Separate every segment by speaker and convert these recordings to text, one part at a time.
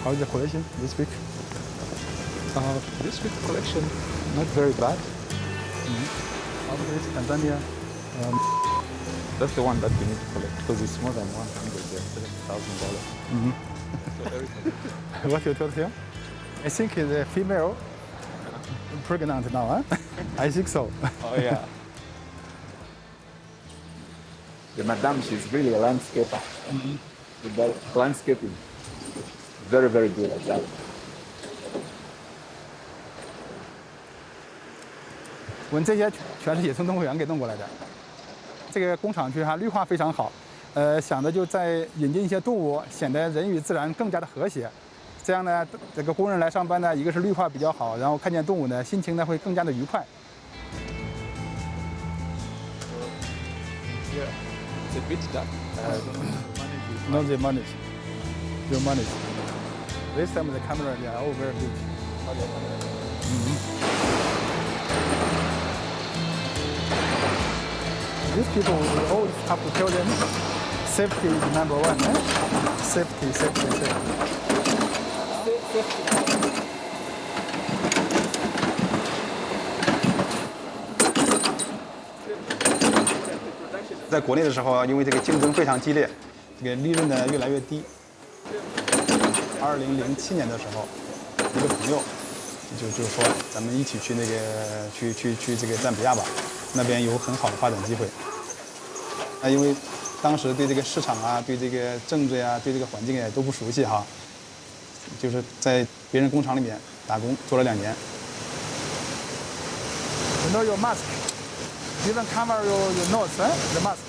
Speaker 1: How is the collection this week?
Speaker 2: This week collection, not very bad.
Speaker 1: How is Tanzania?
Speaker 2: That's the one that we need to collect because it's more than 170,000 $1,000.
Speaker 1: What you told him? I think it's a female pregnant now, huh? I think so.
Speaker 2: Oh yeah. The madam, she's really a landscaper. With that landscaping, very, very good at that.
Speaker 1: 我们这些全是野生动物园给弄过来的。这个工厂区哈绿化非常好，想的就在引进一些动物，显得人与自然更加的和谐。这样呢，这个工人来上班呢，一个是绿化比较好，然后看见动物呢，心情呢会更加的愉快。
Speaker 2: Yeah, it's a bit dark.
Speaker 1: No, they manage. You manage. This time the camera, they are all very big. These people, we always have to tell them, safety is number one. Safety, safety, safety. 在国内的时候，因为这个竞争非常激烈，这个利润呢越来越低。2007年的时候，一个朋友就说，咱们一起去那个去这个赞比亚吧，那边有很好的发展机会。因为当时对这个市场啊、对这个政治呀、对这个环境也都不熟悉哈，就是在别人工厂里面打工，做了2年。You know your mask. Even cover your nose, the mask.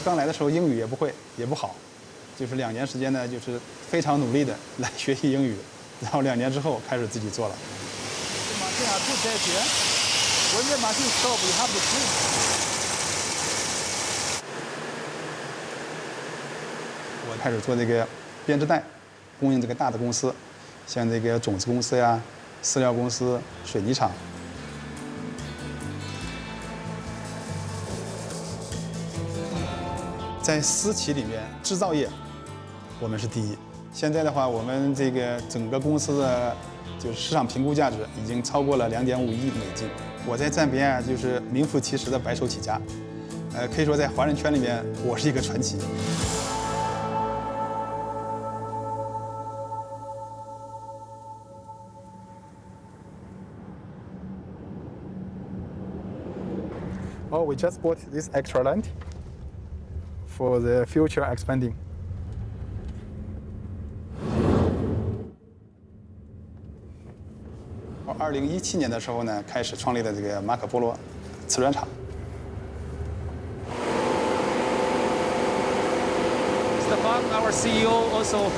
Speaker 1: 刚来的时候英语也不会，也不好，就是2年时间呢，就是非常努力的来学习英语，然后2年之后开始自己做了。马上要做这些，when the machine stop, you have to clean. 我开始做这个编织袋，供应这个大的公司，像这个种子公司呀、饲料公司、水泥厂。在私企里面，制造业我们是第一。现在的话，我们这个整个公司的就是市场评估价值已经超过了2.5亿美金。我在赞比亚就是名副其实的白手起家，可以说在华人圈里面，我是一个传奇。Oh, we just bought this extra land for the future expanding. 2017年的时候呢，开始创立的这个马可波罗瓷砖厂。
Speaker 3: Mr. Huang, our CEO, also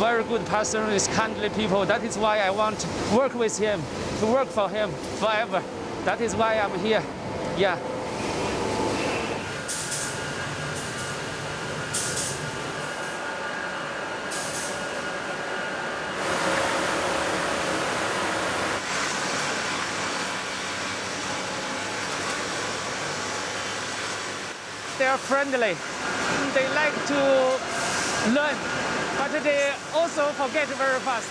Speaker 3: very good person, is kindly people. That is why I want to work with him, to work for him forever. That is why I'm here. Yeah. They are friendly. They like to learn, but they also forget very fast.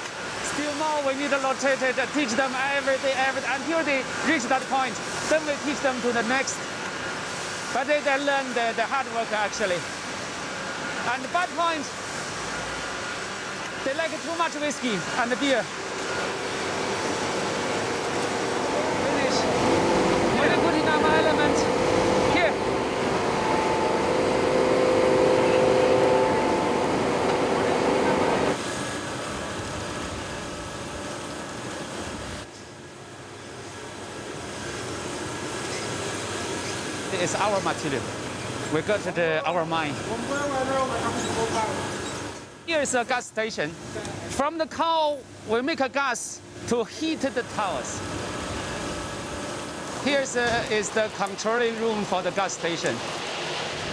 Speaker 3: Still more, we need to rotate it, teach them every day, until they reach that point. Then we teach them to the next. But they learn the hard work actually. And the bad point, they like too much whiskey and beer. Finish. Very good enough element. Here. It's our material. We got our mine. Here is a gas station. From the coal, we make a gas to heat the towers. Here is the controlling room for the gas station.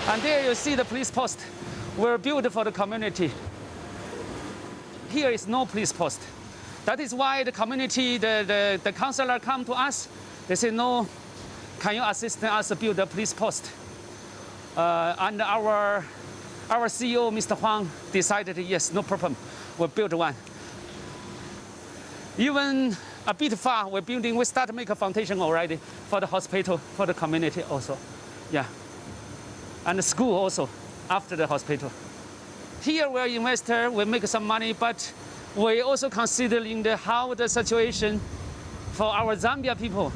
Speaker 3: And there you see the police post. We're built for the community. Here is no police post. That is why the community, the councillor come to us. They say, no, can you assist us build a police post? And our CEO, Mr. Huang, decided, yes, no problem. we build one. Even a bit far, we start to make a foundation already for the hospital, for the community also. Yeah. And the school also, after the hospital. Here we're investor, we make some money, but we also considering how the situation for our Zambia people.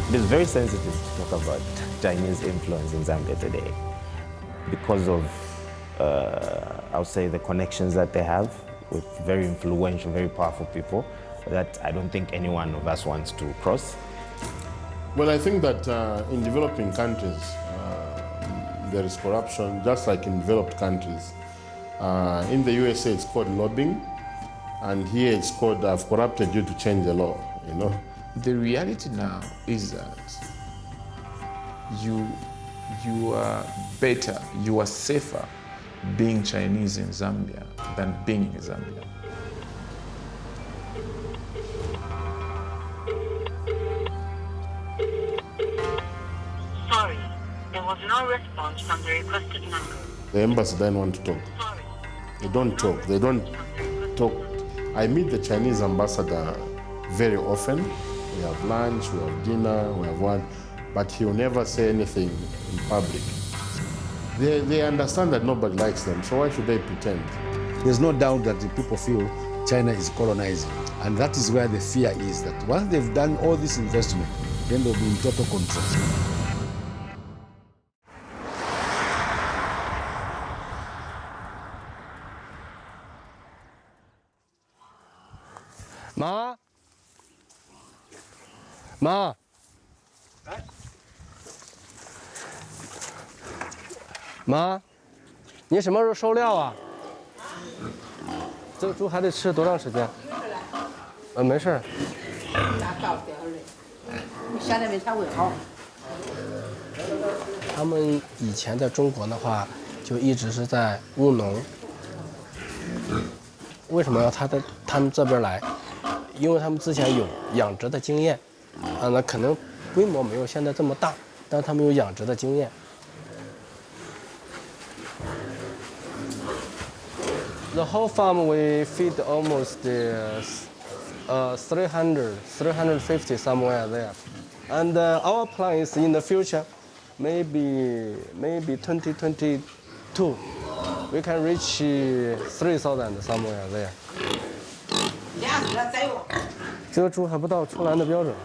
Speaker 4: It is very sensitive to talk about Chinese influence in Zambia today because of, I would say, the connections that they have with very influential, very powerful people that I don't think any one of us wants to cross.
Speaker 5: Well, I think that in developing countries, there is corruption, just like in developed countries. In the USA, it's called lobbying, and here it's called "I've corrupted you to change the law." You know.
Speaker 2: The reality now is that you are better, you are safer being Chinese in Zambia than being in Zambia.
Speaker 6: Sorry, there was no response from the requested number.
Speaker 5: The embassy doesn't want to talk.
Speaker 6: Sorry.
Speaker 5: They don't talk. They don't talk. I meet the Chinese ambassador very often. We have lunch, we have dinner, we have one, but he'll never say anything in public. They understand that nobody likes them, so why should they pretend?
Speaker 7: There's no doubt that the people feel China is colonizing, and that is where the fear is, that once they've done all this investment, then they'll be in total control.
Speaker 8: 妈，妈，你什么时候收料啊？这个猪还得吃多长时间？没事儿。
Speaker 9: 现在没才会好。
Speaker 8: 他们以前在中国的话，就一直是在务农。为什么要他们这边来？因为他们之前有养殖的经验。那可能规模没有现在这么大，但他们有养殖的经验。The whole farm we feed almost 350 somewhere there, and our plan is in the future, maybe 2022, we can reach 3,000 somewhere there. 这个猪还不到出栏的标准。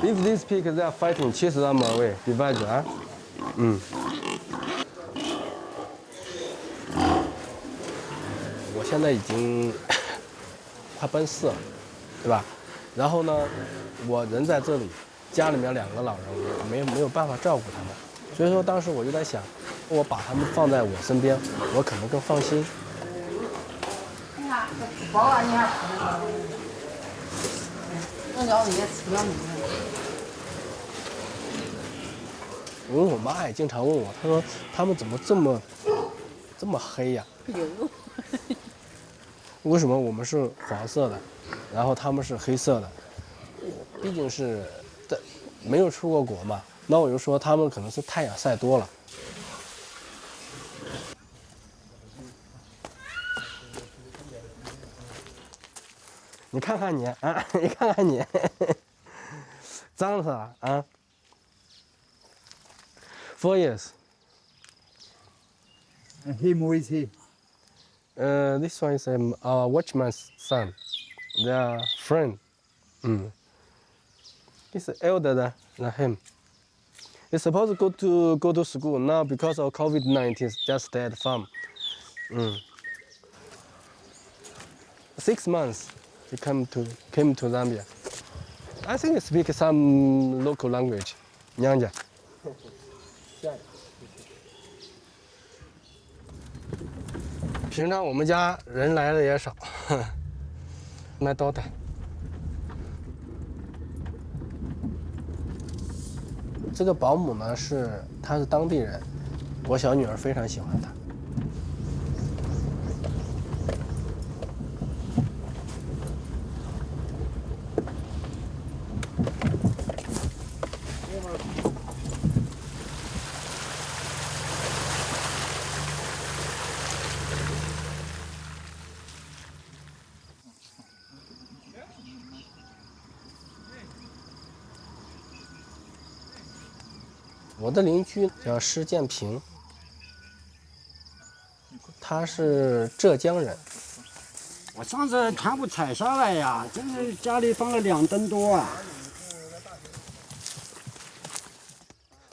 Speaker 8: If these pigs they are fighting, 70 them away, divide 啊。我现在已经快奔4了，对吧？然后呢，我人在这里，家里面2个老人，我没有办法照顾他们，所以说当时我就在想，我把他们放在我身边，我可能更放心。
Speaker 9: 包啊，你看，我聊你也吃了你。
Speaker 8: 因为我妈也经常问我，她说他们怎么这么黑呀？为什么我们是黄色的，然后他们是黑色的？毕竟是没有出过国嘛，那我就说他们可能是太阳晒多了。你看看你啊，你看看你，脏死了啊！ 4 years.
Speaker 10: And him, who is he?
Speaker 8: This one is our watchman's son. They are friend. He's elder than him. He's supposed to go to school now because of COVID-19. Just stay at farm. 6 months he came to Zambia. I think you speak some local language, Nyanja. 平常我们家人来的也少，卖刀带。这个保姆呢她是当地人，我小女儿非常喜欢她。我的邻居叫施建平，他是浙江人。
Speaker 10: 我上次全部采下来呀，就是家里放了2吨多啊。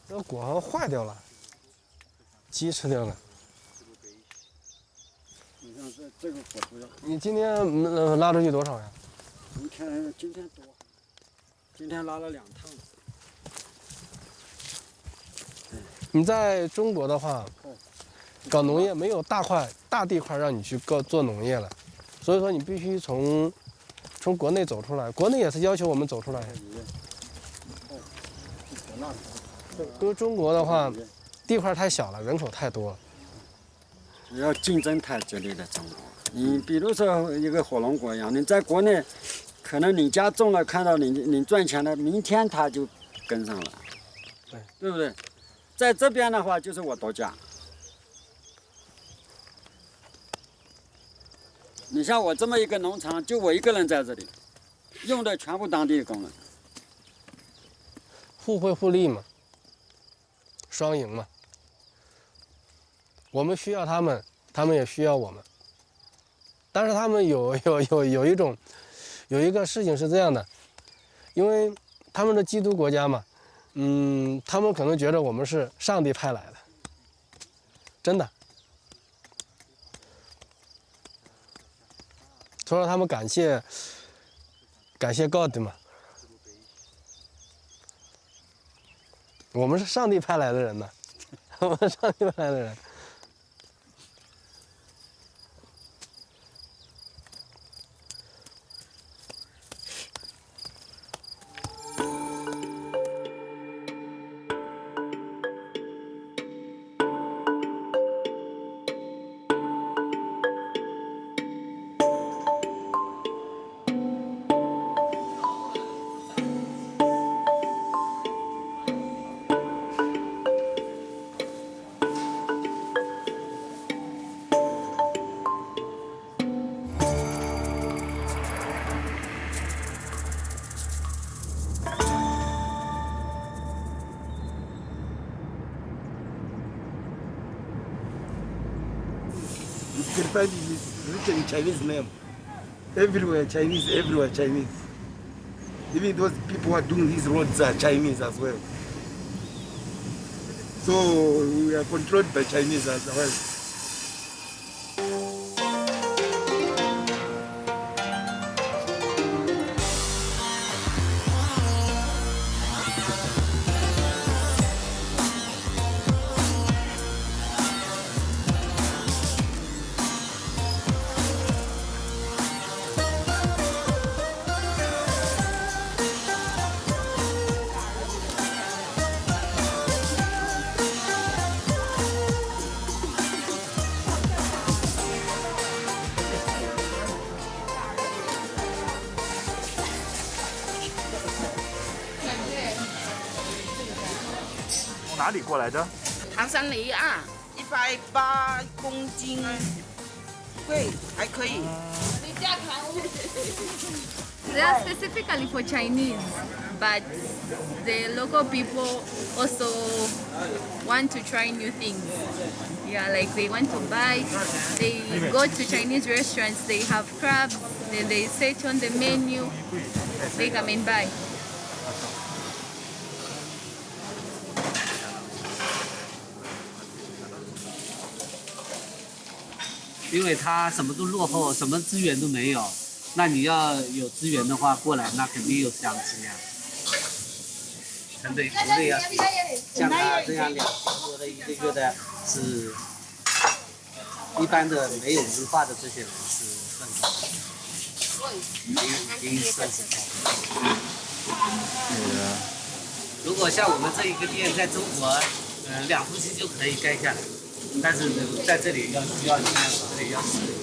Speaker 8: 这个果好像坏掉了，鸡吃掉了。
Speaker 10: 你看这个果子，
Speaker 8: 你今天拉出去多少呀？
Speaker 10: 今天多，今天拉了2趟。
Speaker 8: 你在中国的话，搞农业没有大地块让你去做农业了，所以说你必须从国内走出来，国内也是要求我们走出来。因为中国的话，地块太小了，人口太多了，
Speaker 10: 要竞争太激烈的中国。你比如说一个火龙果一样，你在国内，可能你家种了，看到你赚钱了，明天他就跟上了，对不对？在这边的话，就是我独家。你像我这么一个农场，就我一个人在这里，用的全部当地工人，
Speaker 8: 互惠互利嘛，双赢嘛。我们需要他们，他们也需要我们。但是他们有一个事情是这样的，因为他们的基督国家嘛。他们可能觉得我们是上帝派来的，真的。所以说他们感谢 God 嘛。我们是上帝派来的人呢，我们是上帝派来的人。
Speaker 11: You can find it is written in Chinese name. Everywhere Chinese, everywhere Chinese. Even those people who are doing these roads are Chinese as well. So we are controlled by Chinese as well.
Speaker 12: 哪里过来的？
Speaker 13: 唐山梨啊，180公斤，贵，还可以。
Speaker 14: They are specifically for Chinese, but the local people also want to try new things. Yeah, like they want to buy. They go to Chinese restaurants. They have crabs. Then they set on the menu. They come and buy.
Speaker 15: 因为它什么都落后，什么资源都没有，那你要有资源的话过来，那肯定有相机啊。成本国内要比像他这样2多的1个月的，是一般的没有文化的这些人是赚不到的，已经算是高。如果像我们这一个店在中国，2夫妻就可以盖下来，但是在这里需要尽量这里要适应。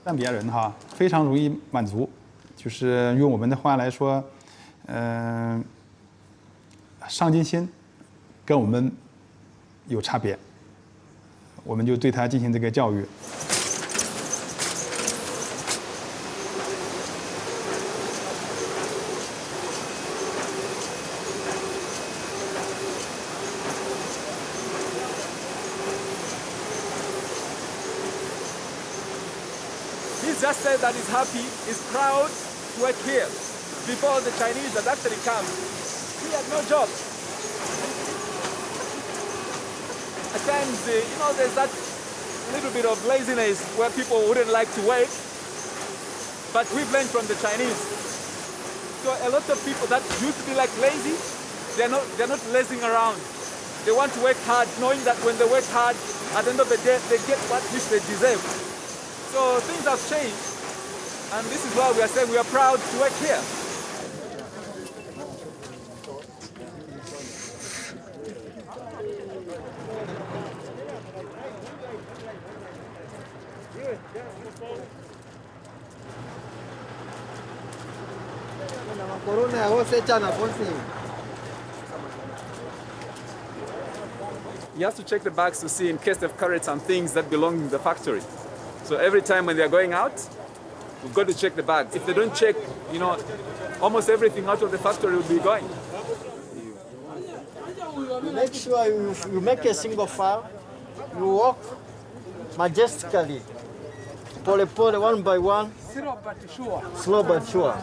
Speaker 1: 赞比亚人哈非常容易满足，就是用我们的话来说，上进心跟我们有差别，我们就对他进行这个教育。
Speaker 12: He's just said that he's happy, he's proud to work here. Before the Chinese had actually come, he had no job. At times, there's that little bit of laziness where people wouldn't like to work, but we've learned from the Chinese. So a lot of people that used to be like lazy, they're not lazing around. They want to work hard, knowing that when they work hard, at the end of the day, they get what which they deserve. So things have changed, and this is why we are saying we are proud to work here. He has to check the bags to see in case they've carried some things that belong in the factory. So every time when they're going out, we've got to check the bags. If they don't check, almost everything out of the factory will be going.
Speaker 16: You make sure you make a single file, you walk majestically, pole one by one,
Speaker 3: Slow but sure.
Speaker 16: slow but sure.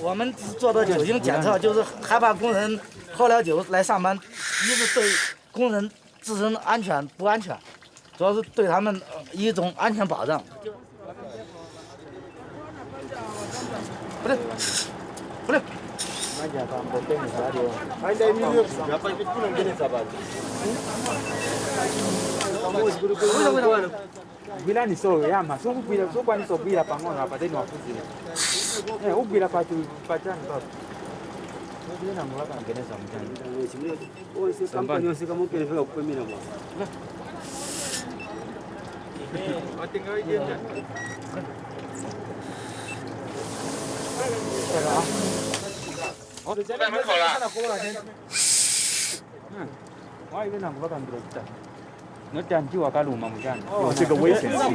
Speaker 15: 我们做的酒精检测，就是害怕工人喝了酒来上班，一是对工人自身安全不安全，主要是对他们一种安全保障。不对，不对。
Speaker 2: Bila ni so ya ma so bila so kwani so bila pango na pate no afuzi. Ubila patu patan ba. Bila na mula kan kene samjan. O se kampanye o se kamo kene fe ko mina mo. Tinggal dia. Oh, jadi mana kau lah? Wah, ini nak buat kan berita. 那这样就要干路嘛，不干。
Speaker 12: 有这个危险性，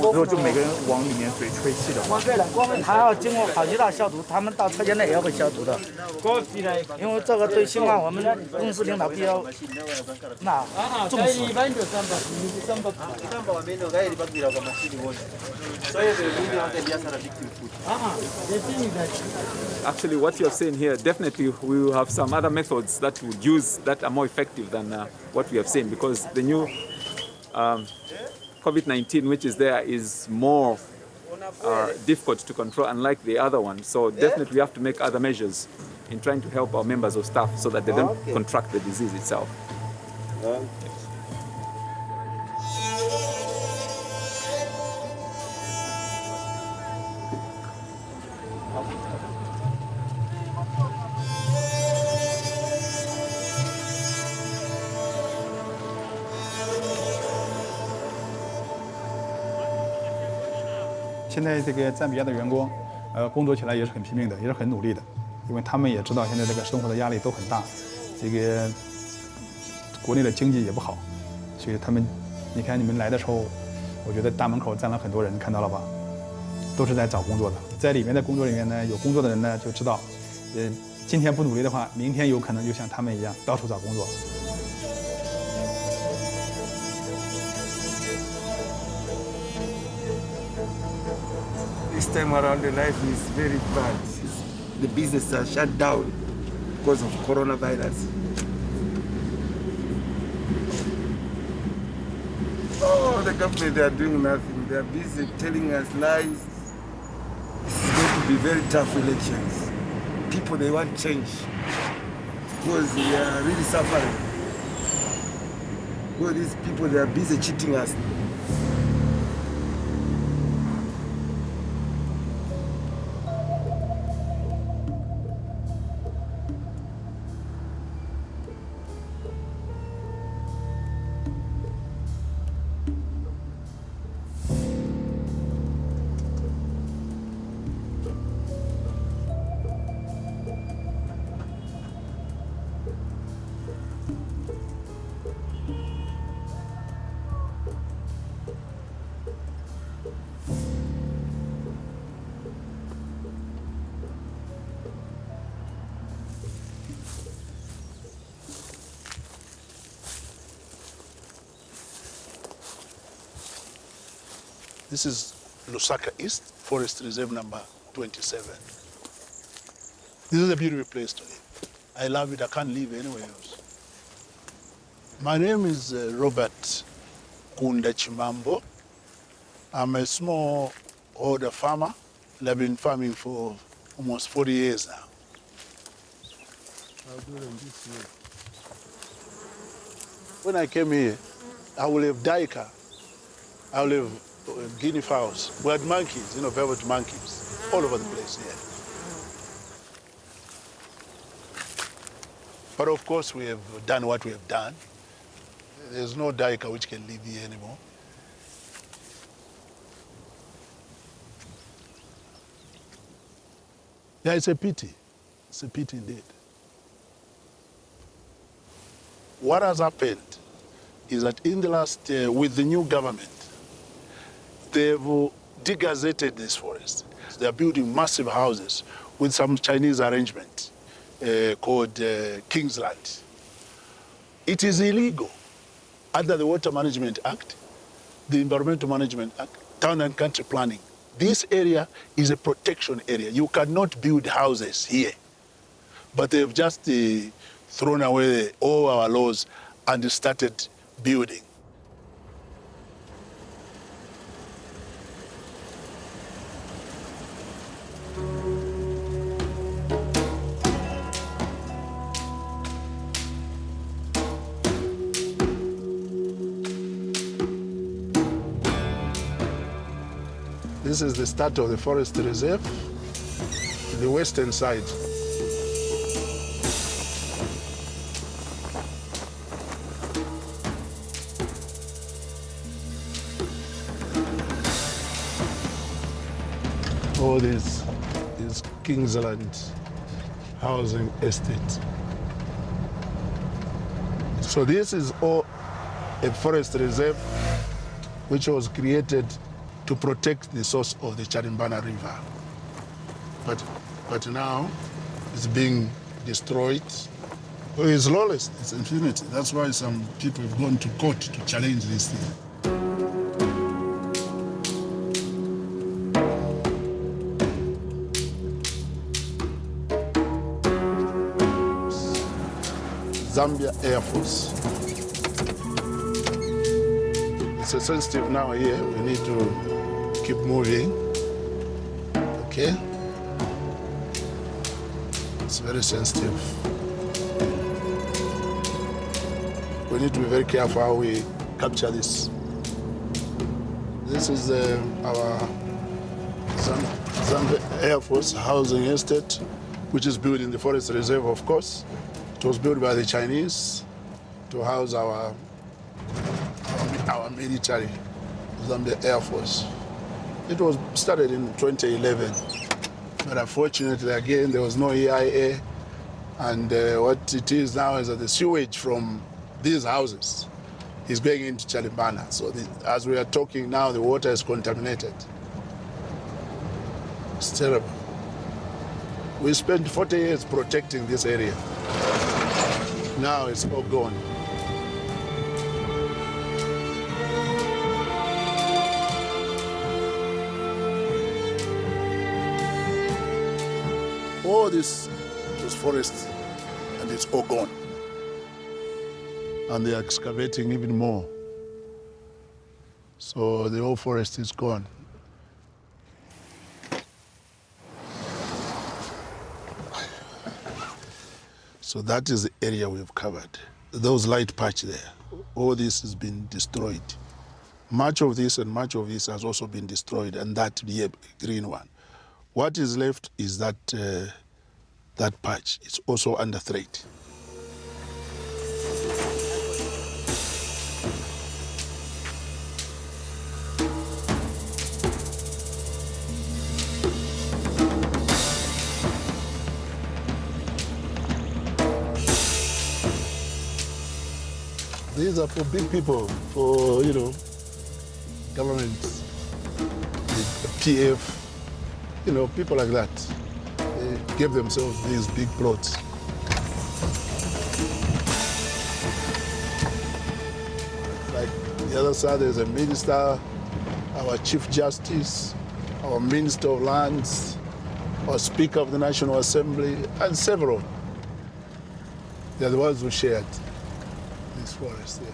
Speaker 12: 如果就每个人往里面嘴吹气的话。
Speaker 15: 对了，他要经过好几道消毒，他们到车间内也会消毒的。因为这个对新冠我们公司领导比较重视。
Speaker 12: Actually, what you're saying here, definitely we will have some other methods that would use that are more effective than what we have seen, because the new COVID-19 which is there is more difficult to control, unlike the other one. So definitely we have to make other measures in trying to help our members of staff so that they don't contract the disease itself.
Speaker 1: 现在这个赞比亚的员工，工作起来也是很拼命的，也是很努力的，因为他们也知道现在这个生活的压力都很大，这个国内的经济也不好，所以他们，你看你们来的时候，我觉得大门口站了很多人，看到了吧？都是在找工作的，在里面的工作里面呢，有工作的人呢就知道，今天不努力的话，明天有可能就像他们一样到处找工作。
Speaker 11: This time around, the life is very bad. The businesses are shut down because of coronavirus. Oh, the government, they are doing nothing. They are busy telling us lies. This is going to be very tough elections. People, they want change because they are really suffering. Well, these people, they are busy cheating us.
Speaker 17: This is Lusaka East, Forest Reserve number 27. This is a beautiful place to live. I love it, I can't live anywhere else. My name is Robert Undecimambo. I'm a smallholder farmer, and I've been farming for almost 40 years now. I'll do them this way. When I came here, I will have daika, I will have guinea fowls. We had monkeys, velvet monkeys, all over the place here. But of course, we have done what we have done. There's no daika which can live here anymore. Yeah, it's a pity. It's a pity indeed. What has happened is that in the last, with the new government, they've degazetted this forest. They're building massive houses with some Chinese arrangement called Kingsland. It is illegal under the Water Management Act, the Environmental Management Act, Town and Country Planning. This area is a protection area. You cannot build houses here. But they've just thrown away all our laws and started building. This is the start of the forest reserve, the western side. All this is Kingsland housing estate. So this is all a forest reserve which was created to protect the source of the Charimbana River. But now it's being destroyed. So it's lawless, it's impunity. That's why some people have gone to court to challenge this thing. Zambia Air Force. It's a sensitive now here. We need to keep moving. Okay? It's very sensitive. We need to be very careful how we capture this. This is our Zambia Air Force housing estate, which is built in the forest reserve, of course. It was built by the Chinese to house our military, Zambia Air Force. It was started in 2011, but unfortunately, again, there was no EIA, and what it is now is that the sewage from these houses is going into Charimbana. So as we are talking now, the water is contaminated. It's terrible. We spent 40 years protecting this area. Now it's all gone. All this was forest, and it's all gone. And they're excavating even more. So the whole forest is gone. So that is the area we've covered. Those light patch there, all this has been destroyed. Much of this and much of this has also been destroyed, and that green one. What is left is that, that patch. It's also under threat. These are for big people, for, you know, governments, the PF, you know, people like that. They give themselves these big plots. Like the other side, there's a minister, our Chief Justice, our Minister of Lands, our Speaker of the National Assembly, and several. They're the ones who shared this forest there.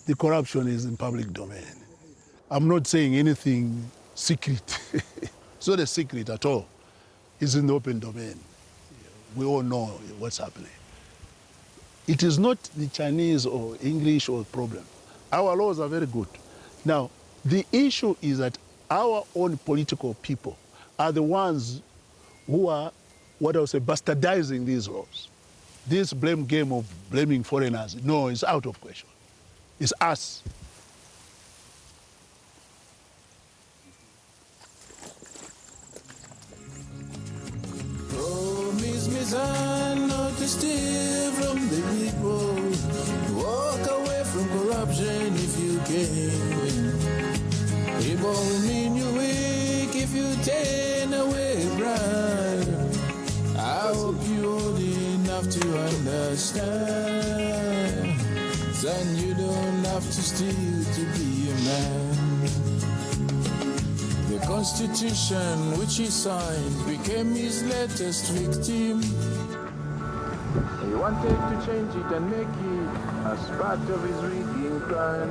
Speaker 17: The corruption is in public domain. I'm not saying anything secret. It's not a secret at all. It's in the open domain. We all know what's happening. It is not the Chinese or English or problem. Our laws are very good. Now, the issue is that our own political people are the ones who are, what I would say, bastardizing these laws. This blame game of blaming foreigners, no, it's out of question. It's us.
Speaker 18: Promise me, son, not to steal from the people. Walk away from corruption if you can. It won't mean you're weak if you turn away pride. I hope you're old enough to understand. Then you don't have to steal to be a man. The Constitution which he signed became his latest victim. He wanted to change it and make it as part of his reading plan.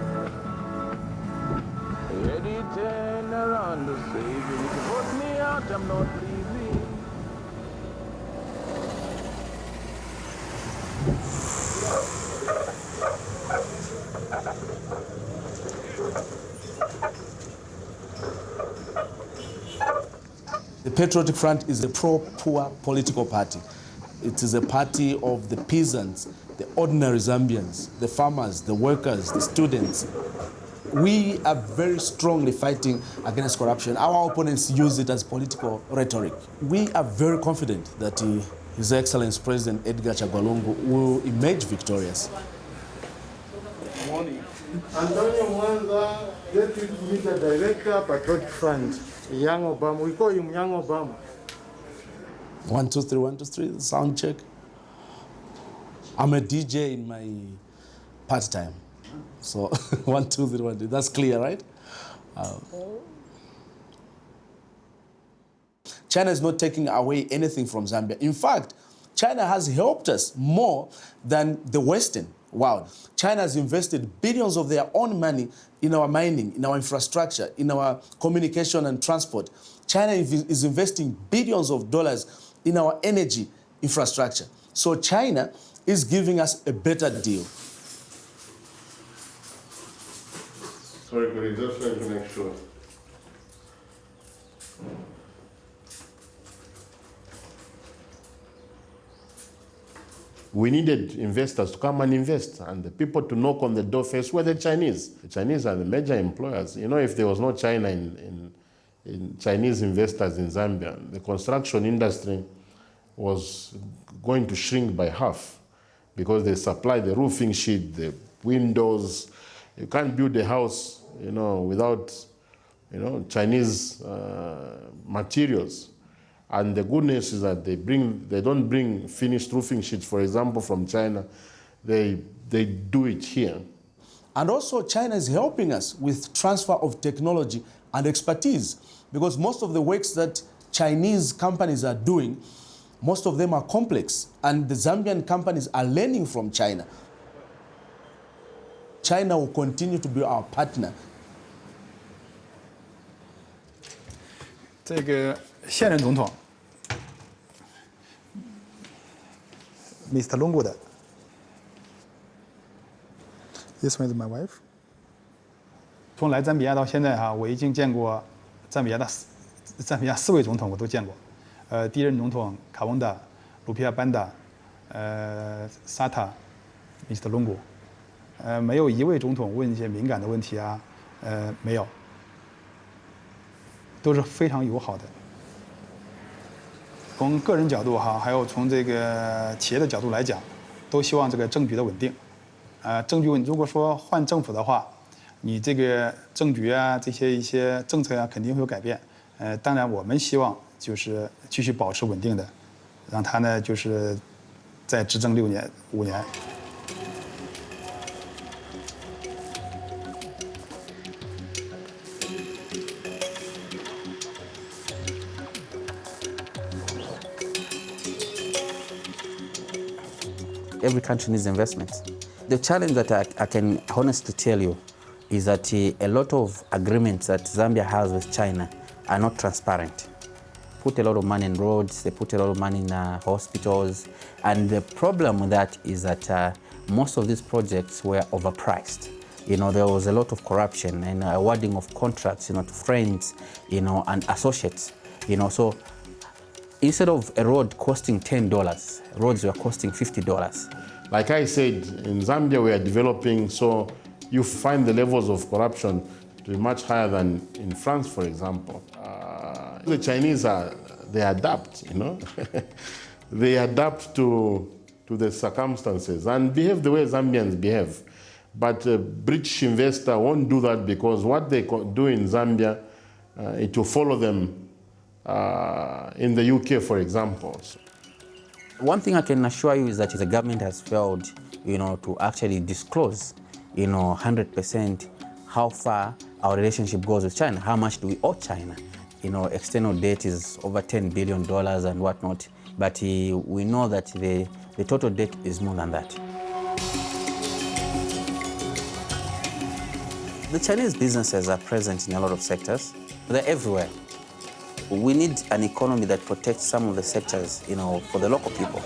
Speaker 18: Yet he turned around to say, if you vote me out, I'm not leaving.
Speaker 19: The Patriotic Front is a pro-poor political party. It is a party of the peasants, the ordinary Zambians, the farmers, the workers, the students. We are very strongly fighting against corruption. Our opponents use it as political rhetoric. We are very confident that His Excellency President Edgar Chagwa will emerge victorious.
Speaker 16: Morning. Antonio Mwanza, Deputy Media Director, Patriotic Front, Young Obama. We call him Young Obama.
Speaker 19: 1, 2, 3, 1, 2, 3, sound check. I'm a DJ in my part-time. So 1, 2, 3, 1, 2. That's clear, right? China is not taking away anything from Zambia. In fact, China has helped us more than the Western world. China has invested billions of their own money in our mining, in our infrastructure, in our communication and transport. China is investing billions of dollars in our energy infrastructure. So China is giving us a better deal.
Speaker 5: Sorry, could you just try to make sure? We needed investors to come and invest, and the people to knock on the door first were the Chinese. The Chinese are the major employers. You know, if there was no China in Chinese investors in Zambia, the construction industry was going to shrink by half because they supply the roofing sheet, the windows. You can't build a house, without, Chinese materials. And the good news is that they don't bring finished roofing sheets, for example, from China. They do it here.
Speaker 19: And also China is helping us with transfer of technology and expertise, because most of the works that Chinese companies are doing, most of them are complex, and the Zambian companies are learning from China. China will continue to be our partner.
Speaker 1: 这个现任总统 Mr. Lungu 的 This one is my wife. 从来赞比亚到现在我已经见过赞比亚4位总统，我都见过。第一任总统卡翁达、卢皮亚班达、萨塔、Mr. Lungu。没有一位总统问一些敏感的问题没有，都是非常友好的。从个人角度还有从这个企业的角度来讲，都希望这个政局的稳定。政局稳，如果说换政府的话，你这个政局这些一些政策肯定会有改变。当然我们希望就是继续保持稳定的，让他呢就是再执政5年。
Speaker 20: Every country needs investments. The challenge that I can honestly tell you is that a lot of agreements that Zambia has with China are not transparent. Put a lot of money in roads, they put a lot of money in hospitals, and the problem with that is that most of these projects were overpriced. There was a lot of corruption and awarding of contracts, to friends, and associates. So instead of a road costing $10, roads were costing $50.
Speaker 5: Like I said, in Zambia we are developing, so you find the levels of corruption to be much higher than in France, for example. The Chinese they adapt, they adapt to the circumstances and behave the way Zambians behave. But a British investor won't do that, because what they do in Zambia, it will follow them in the UK, for example.
Speaker 20: One thing I can assure you is that the government has failed, to actually disclose, 100% how far our relationship goes with China. How much do we owe China? External debt is over $10 billion and whatnot, but we know that the total debt is more than that. The Chinese businesses are present in a lot of sectors. They're everywhere. We need an economy that protects some of the sectors, for the local people.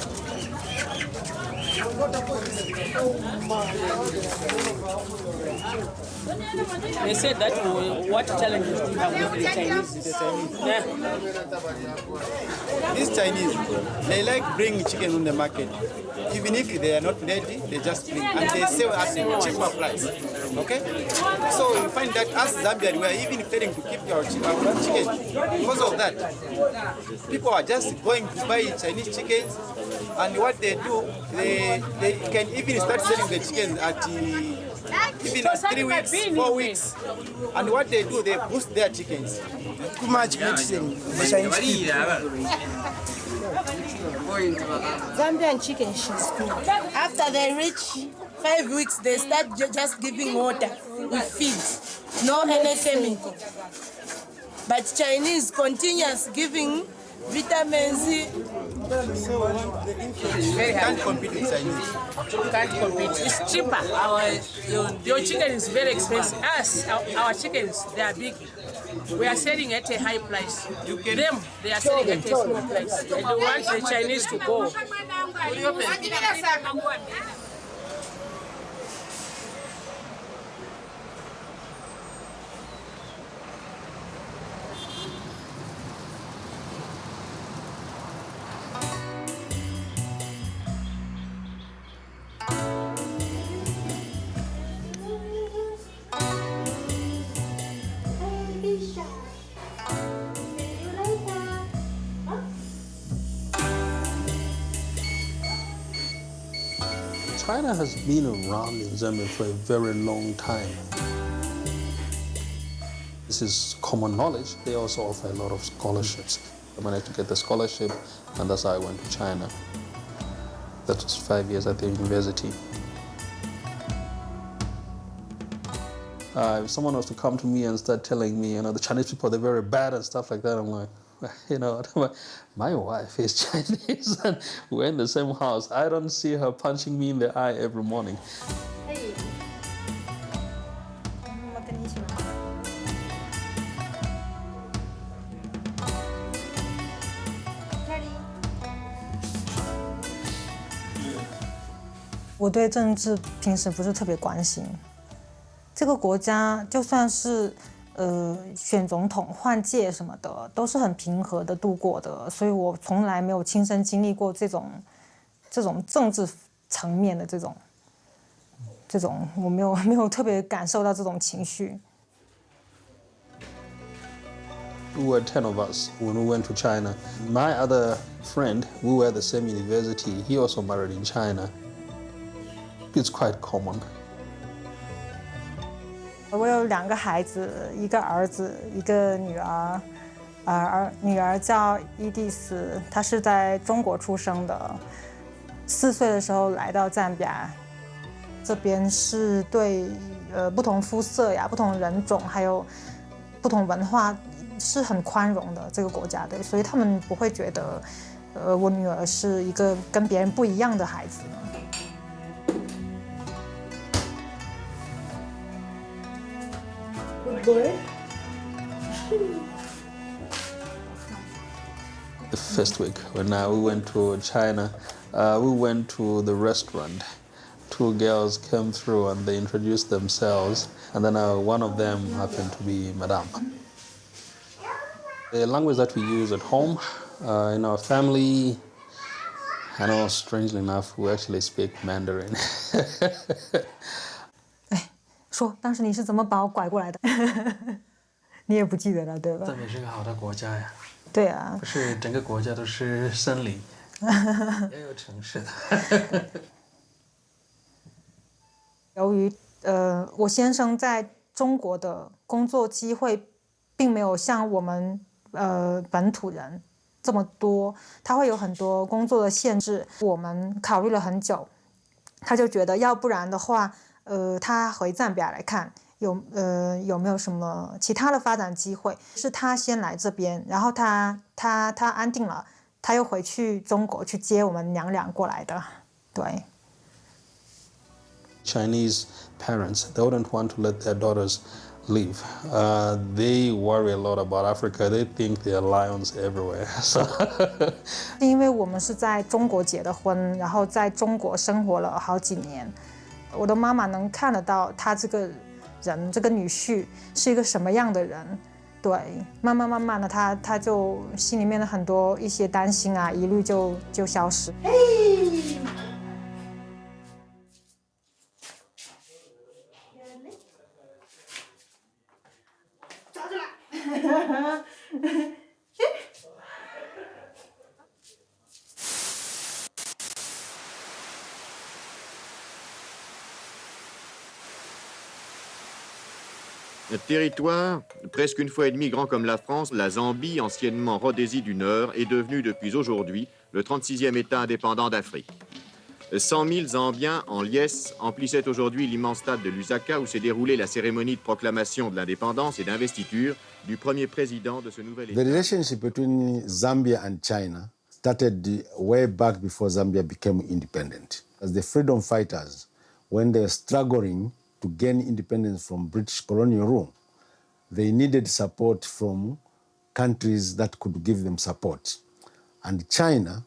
Speaker 21: They said that what challenges do you have with the Chinese?
Speaker 1: These Chinese, they like bring chicken on the market. Even if they are not ready, they just bring, and they sell at a cheaper price. Okay? So you find that as Zambians, we are even failing to keep our chicken. Because of that, people are just going to buy Chinese chickens, and what they do, they can even start selling the chickens at even at 3 weeks, 4 weeks. And what they do, they boost their chickens. Too much meat in the Chinese people.
Speaker 13: Zambian chicken she's good. After they reach 5 weeks, they start just giving water with feed, no any chemical. But Chinese continuous giving vitamins.
Speaker 1: Can't compete with Chinese.
Speaker 21: Can't compete. It's cheaper. Your chicken is very expensive. Us, our chickens, they are big. We are selling at a high price. Them, they are selling at a small price. And they want the Chinese to go.
Speaker 4: China has been around in Zambia for a very long time. This is common knowledge. They also offer a lot of scholarships. I managed to get the scholarship, and that's how I went to China. That was 5 years at the university. If someone was to come to me and start telling me, the Chinese people, they're very bad and stuff like that, I'm like, my wife is Chinese and we're in the same house. I don't see her punching me in the eye every morning.
Speaker 22: Hey.
Speaker 23: 我对政治平时不是特别关心。这个国家就算是选总统换届什么的，都是很平和的度过的，所以我从来没有亲身经历过这种政治层面的这种我没有特别感受到这种情绪。
Speaker 4: We were 10 of us when we went to China. My other friend, we were at the same university. He also married in China. It's quite common.
Speaker 23: 我有2个孩子，一个儿子，一个女儿。女儿叫伊蒂丝，她是在中国出生的，4岁的时候来到赞比亚。这边是对不同肤色呀、不同人种还有不同文化是很宽容的这个国家的，所以他们不会觉得我女儿是一个跟别人不一样的孩子。
Speaker 22: Good boy.
Speaker 4: The first week when we went to China, we went to the restaurant. 2 girls came through and they introduced themselves, and then one of them happened to be Madame. The language that we use at home, in our family, I know, strangely enough, we actually speak Mandarin.
Speaker 23: 说当时你是怎么把我拐过来的？你也不记得了，对吧？
Speaker 24: 赞比亚是个好的国家呀。
Speaker 23: 对啊。
Speaker 24: 不是整个国家都是森林，也有城市的。
Speaker 23: 由于我先生在中国的工作机会，并没有像我们本土人这么多，他会有很多工作的限制。我们考虑了很久，他就觉得要不然的话。他回赞比亚来看有没有什么其他的发展机会？是他先来这边，然后他安定了，他又回去中国去接我们娘俩过来的。对。
Speaker 4: Chinese parents, they wouldn't want to let their daughters leave. They worry a lot about Africa. They think there are lions everywhere.
Speaker 23: 因为我们是在中国结的婚，然后在中国生活了好几年。我的妈妈能看得到她这个人，这个女婿是一个什么样的人，对，慢慢的，她就心里面的很多一些担心啊、疑虑就消失。
Speaker 25: Territoire, presque une fois et demie grand comme la France, la Zambie, anciennement Rhodésie du Nord, est devenue depuis aujourd'hui le 36e État indépendant d'Afrique. 100 000 Zambiens en liesse emplissaient aujourd'hui l'immense stade de Lusaka où s'est déroulée la cérémonie de proclamation de l'indépendance et d'investiture du premier président de ce nouvel État.
Speaker 7: The relationship between Zambia and China started way back before Zambia became independent. As the freedom fighters, when they were struggling to gain independence from British colonial rule, they needed support from countries that could give them support. And China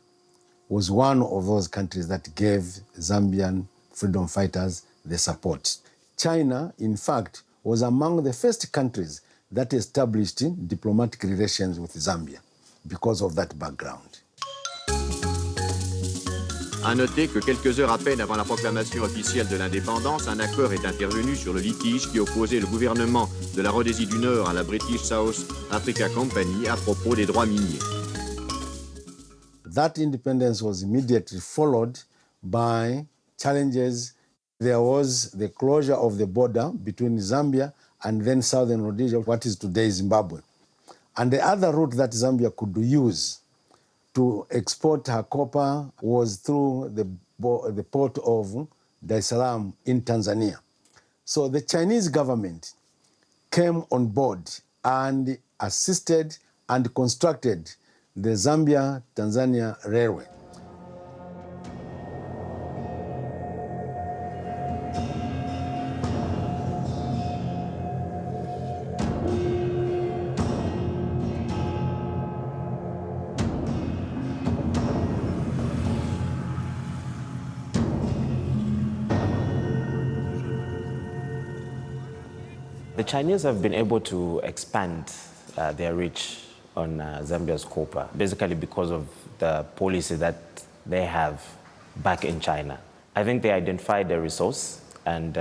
Speaker 7: was one of those countries that gave Zambian freedom fighters the support. China, in fact, was among the first countries that established diplomatic relations with Zambia because of that background.
Speaker 25: À noter que quelques heures à peine avant la proclamation officielle de l'indépendance, un accord est intervenu sur le litige qui opposait le gouvernement de la Rhodésie du Nord à la British South Africa Company à propos des droits miniers.
Speaker 7: That independence was immediately followed by challenges. There was the closure of the border between Zambia and then southern Rhodesia, what is today Zimbabwe. And the other route that Zambia could use to export her copper was through the port of Dar es Salaam in Tanzania. So the Chinese government came on board and assisted and constructed the Zambia-Tanzania Railway.
Speaker 6: The Chinese have been able to expand their reach on Zambia's copper, basically because of the policy that they have back in China. I think they identified the resource, and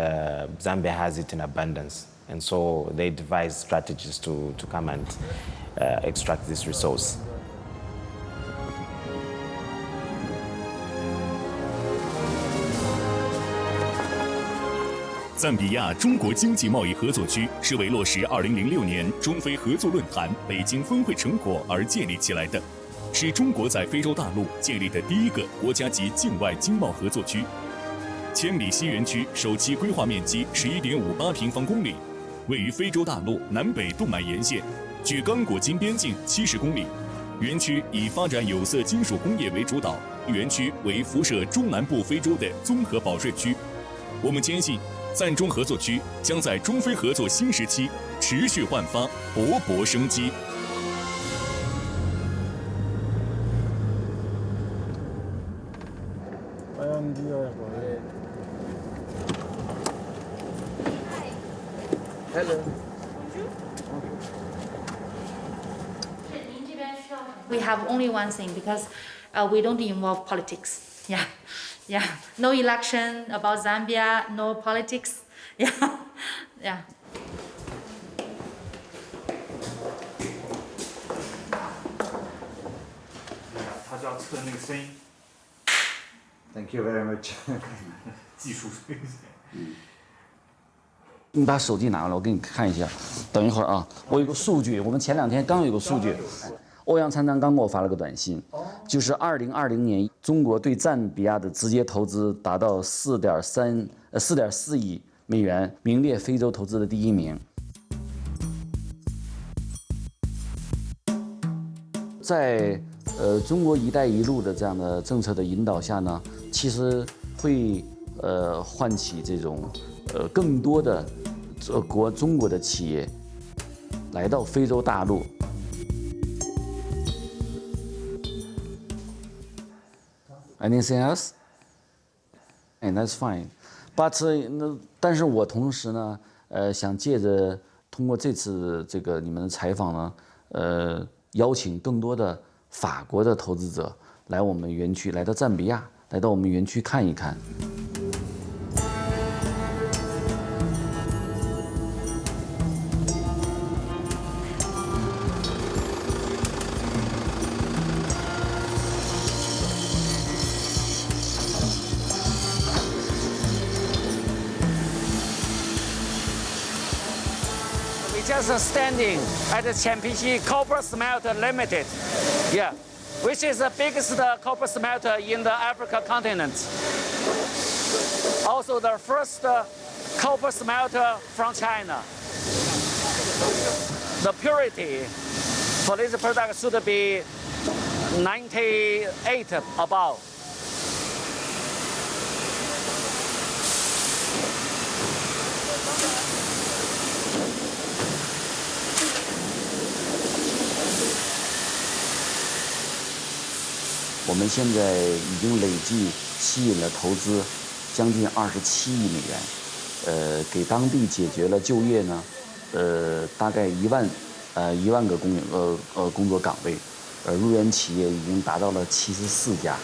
Speaker 6: Zambia has it in abundance. And so they devised strategies to come and extract this resource.
Speaker 8: 赞比亚中国经济贸易合作区是为落实2006年中非合作论坛北京峰会成果而建立起来的，是中国在非洲大陆建立的第一个国家级境外经贸合作区。千里西园区首期规划面积11.58平方公里，位于非洲大陆南北动脉沿线，距刚果金边境70公里。园区以发展有色金属工业为主导，园区为辐射中南部非洲的综合保税区。我们坚信，赞中合作区将在中非合作新时期持续焕发勃勃生机。
Speaker 2: Hello.
Speaker 9: We have only one thing because we don't involve politics. Yeah. Yeah, no election about Zambia, no politics. Yeah, yeah.
Speaker 2: Thank you very much.
Speaker 10: 技术水平。
Speaker 22: 你把手机拿过来，我给你看一下。等一会儿啊，我有个数据，我们前2天刚有个数据。欧阳参赞刚给我发了个短信，就是2020年中国对赞比亚的直接投资达到4.4亿美元，名列非洲投资的第1名。在中国“一带一路”的这样的政策的引导下呢，其实会唤起这种更多的中国的企业来到非洲大陆。Anything else? And that's fine. But 但是我同时呢，想借着通过这次这个你们的采访呢，邀请更多的法国的投资者来我们园区，来到赞比亚，来到我们园区看一看。
Speaker 3: Just standing at the Champishi Copper Smelter Limited, yeah, which is the biggest copper smelter in the African continent. Also the first copper smelter from China. The purity for this product should be 98 above.
Speaker 22: 我们现在已经累计吸引了投资将近27亿美元，给当地解决了就业呢，大概1万个工作岗位，入园企业已经达到了74家。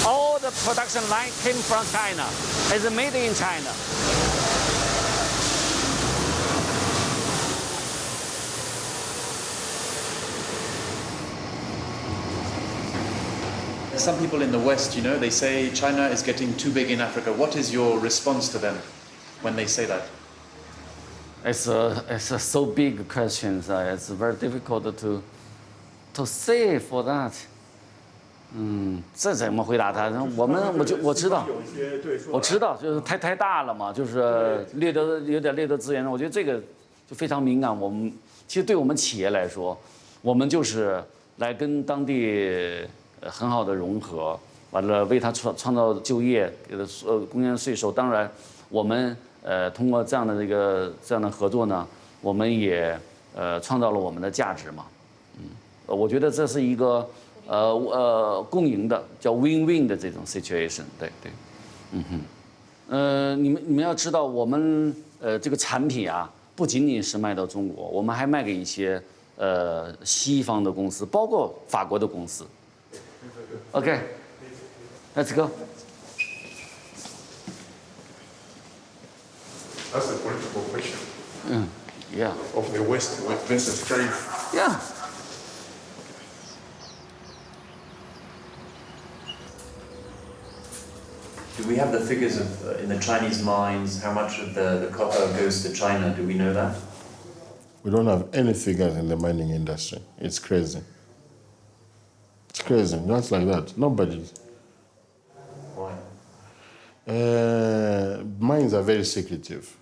Speaker 3: All the production line came from China. It's made in China.
Speaker 11: some people in the West, you know, they say China is getting too big in Africa. What is your response to them when they say that?
Speaker 22: It's a so big question. It's very difficult to say for that. 这怎么回答他？我知道，就是太大了嘛，就是有点掠夺资源。我觉得这个就非常敏感。我们其实对我们企业来说，我们就是来跟当地很好的融合，完了为他创造就业，给他贡献税收。当然，我们通过这样的合作呢，我们也创造了我们的价值嘛。我觉得这是一个共赢的，叫 win-win 的这种 situation。对，你们要知道，我们这个产品啊，不仅仅是卖到中国，我们还卖给一些西方的公司，包括法国的公司。OK， let's go.
Speaker 5: That's a political question.
Speaker 22: Yeah.
Speaker 5: Of the West versus China.
Speaker 22: Yeah.
Speaker 11: Do we have the figures of in the Chinese mines? How much of the copper goes to China? Do we know that?
Speaker 5: We don't have any figures in the mining industry. It's crazy. It's crazy. Just like that. Nobody.
Speaker 11: Why?
Speaker 5: Mines are very secretive.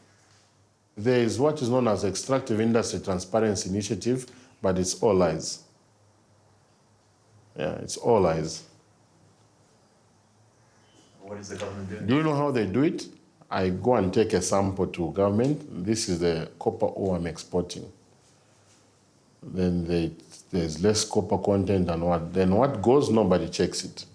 Speaker 5: There is what is known as Extractive Industry Transparency Initiative, but it's all lies. Yeah, it's all lies.
Speaker 11: What is the government doing?
Speaker 5: Do you know how they do it? I go and take a sample to government. This is the copper ore I'm exporting. Then there's less copper content and what. Then what goes, nobody checks it.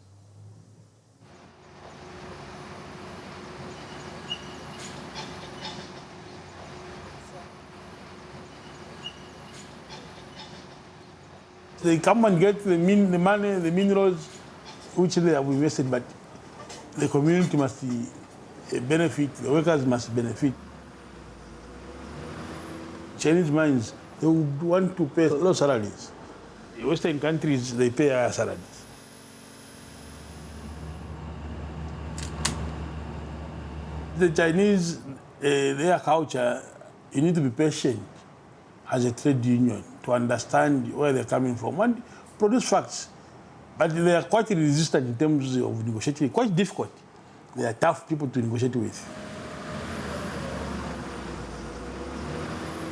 Speaker 12: They come and get the money, the minerals, which they have invested, but the community must benefit, the workers must benefit. Chinese mines, they would want to pay low salaries. The Western countries, they pay higher salaries. The Chinese, their culture, you need to be patient as a trade union to understand where they're coming from and produce facts. But they are quite resistant in terms of negotiating, quite difficult. They are tough people to negotiate with.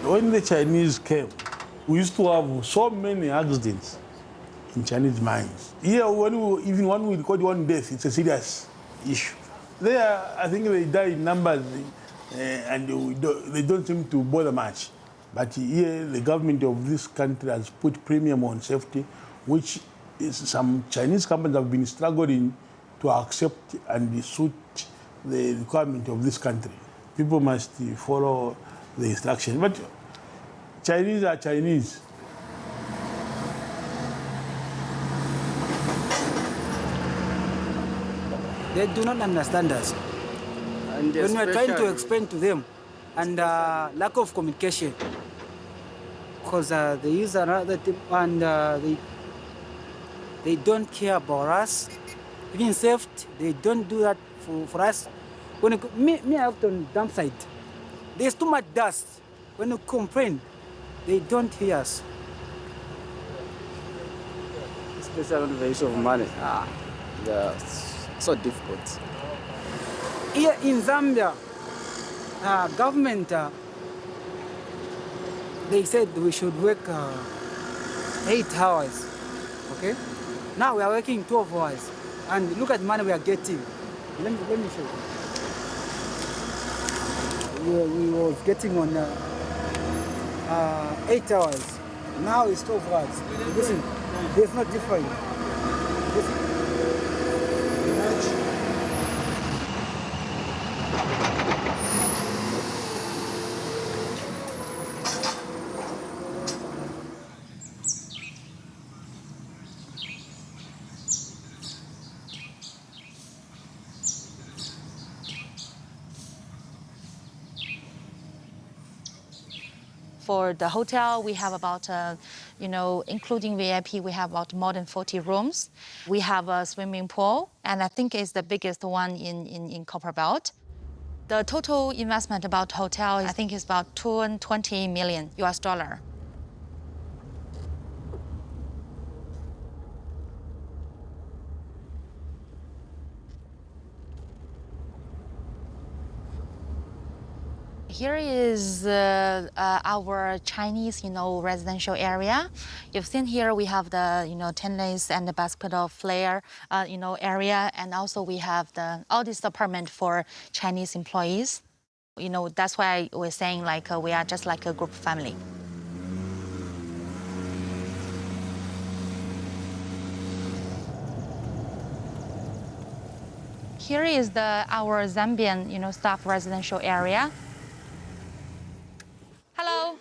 Speaker 12: When the Chinese came, we used to have so many accidents in Chinese mines. Here, even when we record one death, it's a serious issue. There, I think they die in numbers and they don't seem to bother much. But here, the government of this country has put premium on safety, which some Chinese companies have been struggling to accept and suit the requirement of this country. People must follow the instructions. But Chinese are Chinese.
Speaker 14: They do not understand us. And when we are trying to explain to them, and lack of communication, because they use another thing, and they don't care about us. Even safety, they don't do that for us. When me out on dump site, there's too much dust. When you complain, they don't hear us.
Speaker 15: Especially on the issue of money. So difficult.
Speaker 14: Here in Zambia, government, they said we should work 8 hours, okay? Now we are working 12 hours, and look at the money we are getting. Let me show you. We were getting on 8 hours. Now it's 12 hours. Listen, there's no difference.
Speaker 17: For the hotel, we have about
Speaker 9: including VIP, we have about more than 40 rooms. We have a swimming pool, and I think it's the biggest one in Copperbelt. The total investment about hotel, I think, is about $220 million US. Here is our Chinese, residential area. You've seen here we have the, tennis and the basketball flare, area, and also we have all this apartment for Chinese employees. That's why we're saying we are just like a group family. Here is our Zambian, staff residential area. Hello.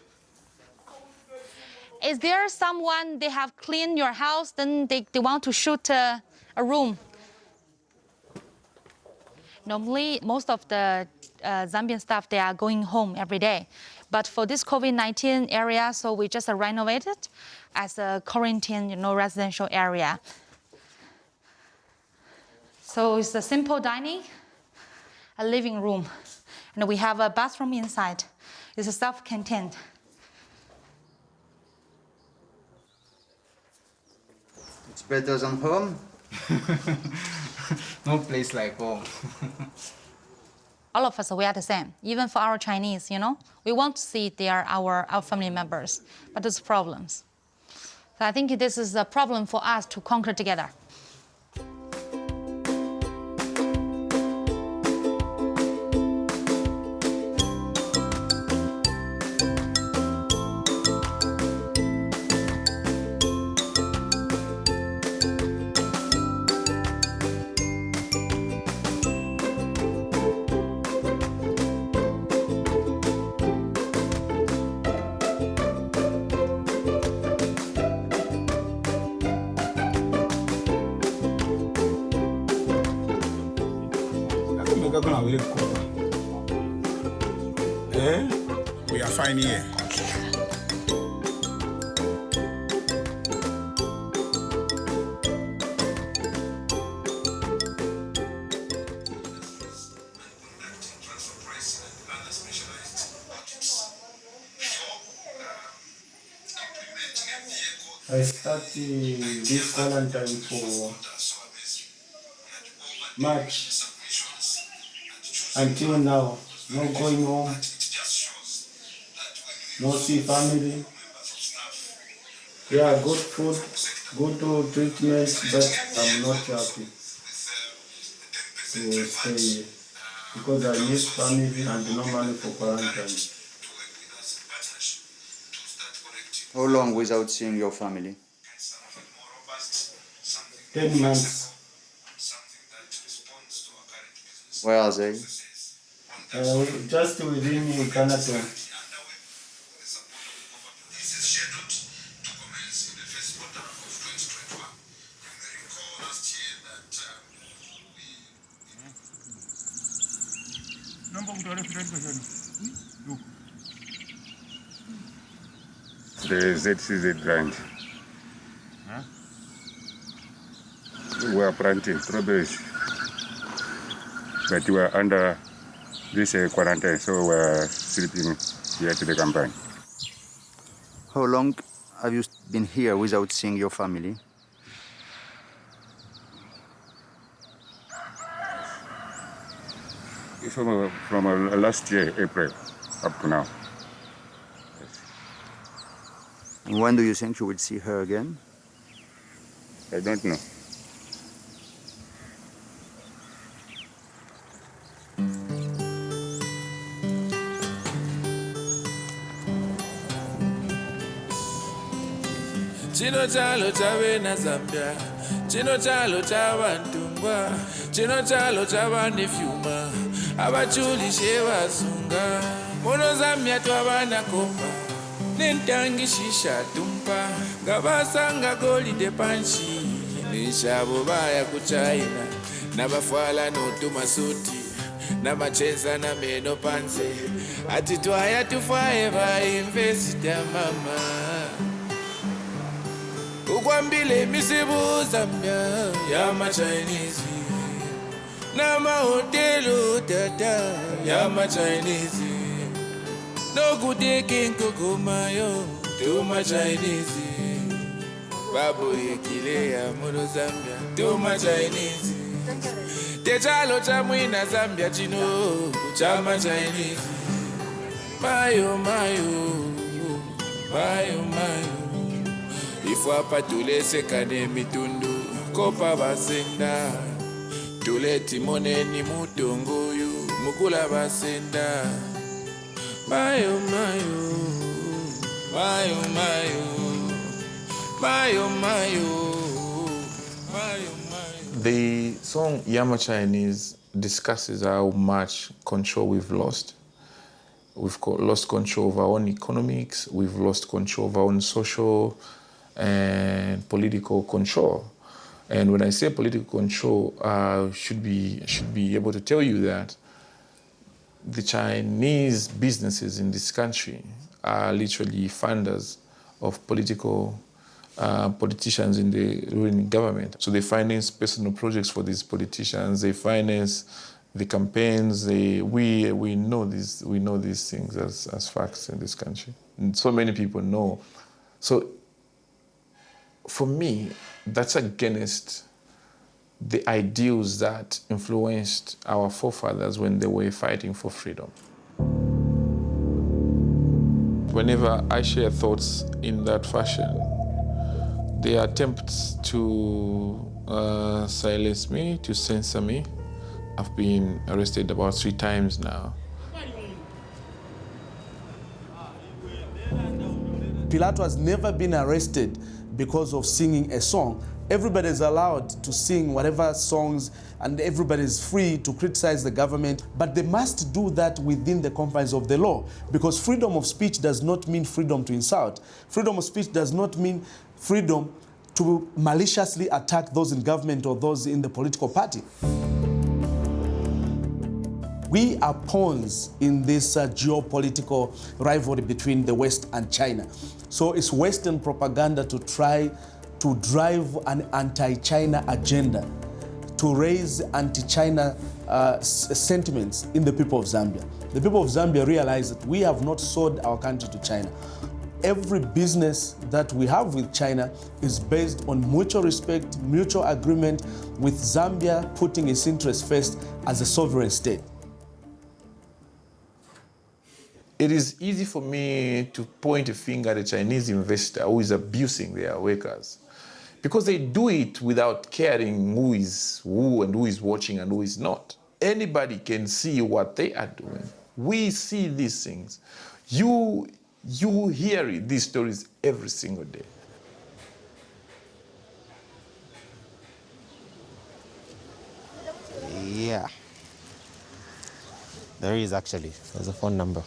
Speaker 9: Is there someone they have cleaned your house, then they want to shoot a room? Normally, most of the Zambian staff, they are going home every day. But for this COVID-19 area, so we just renovate it as a quarantine, residential area. So it's a simple dining, a living room, and we have a bathroom inside. It's a self-contained.
Speaker 2: It's better than home. No place like home.
Speaker 9: All of us, we are the same. Even for our Chinese, we want to see they are our family members, but there's problems. So I think this is a problem for us to conquer together.
Speaker 16: We are fine here.
Speaker 17: I started this quarantine for March until now. No going home, no see family. Yeah, good food, good treatment, but I'm not happy to stay here because I miss family and no money for quarantine.
Speaker 2: How long without seeing your family?
Speaker 17: 10 months.
Speaker 2: Where are they?
Speaker 17: Just within Canada.
Speaker 18: The ZCZ grant. We are planting strawberries, but we are under this quarantine, so we are sleeping here to the campaign.
Speaker 2: How long have you been here without seeing your family?
Speaker 18: From last year, April, up to now.
Speaker 2: And when do you think you will see her again?
Speaker 18: I don't know.
Speaker 19: Chino chalo chawe na Zambia, chino chalo chavantungwa, chino chalo chavanefyuma, abachuli shewa sunga, mono Zambia twabana komba, nentangi shisha tumpa, gabasanga goli de panchi, nishabo baya kuchaina, nabafwala no tumasuti, namachenza na meno panse, atitwaya tufaye ba investor mama. Kwambile misibu Zambia Yama Chinese Nama hotelu tata Yama Chinese No good king kukumayo Too much Chinese Babu hekile ya muro Zambia Too much Chinese Techalo chamwina Zambia chino Chama Chinese Mayo Ifwapa tulese kane mitundu Kopa basenda Tule timone ni mutunguyu Mukula basenda Mayo
Speaker 1: The song Yama Chinese discusses how much control we've lost. We've lost control of our own economics, we've lost control of our own social and political control. And when I say political control, I should be able to tell you that the Chinese businesses in this country are literally funders of politicians in the ruling government. So they finance personal projects for these politicians. They finance the campaigns. We know these things as facts in this country. And so many people know. So for me, that's against the ideals that influenced our forefathers when they were fighting for freedom. Whenever I share thoughts in that fashion, the attempts to silence me, to censor me, I've been arrested about 3 times now.
Speaker 13: Pilato has never been arrested because of singing a song. Everybody is allowed to sing whatever songs and everybody is free to criticize the government, but they must do that within the confines of the law, because freedom of speech does not mean freedom to insult. Freedom of speech does not mean freedom to maliciously attack those in government or those in the political party. We are pawns in this geopolitical rivalry between the West and China. So it's Western propaganda to try to drive an anti-China agenda, to raise anti-China sentiments in the people of Zambia. The people of Zambia realize that we have not sold our country to China. Every business that we have with China is based on mutual respect, mutual agreement, with Zambia putting its interests first as a sovereign state.
Speaker 1: It is easy for me to point a finger at a Chinese investor who is abusing their workers, because they do it without caring who is who and who is watching and who is not. Anybody can see what they are doing. We see these things. You hear these stories every single day.
Speaker 6: Yeah. There is actually. There's a phone number.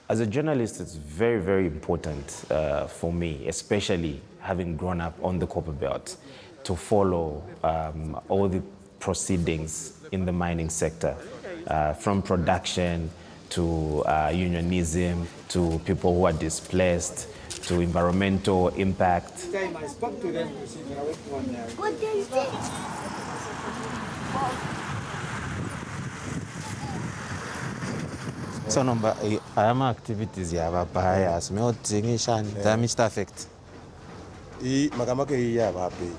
Speaker 6: As a journalist, it's very, very important for me, especially having grown up on the Copper Belt, to follow all the proceedings in the mining sector, from production to unionism, to people who are displaced, to environmental impact.
Speaker 2: I spoke to them to see if they are working on their... What day is it?
Speaker 6: So number ayama activities ya babaya smeotingishan damage effect.
Speaker 16: Makamake ya babe.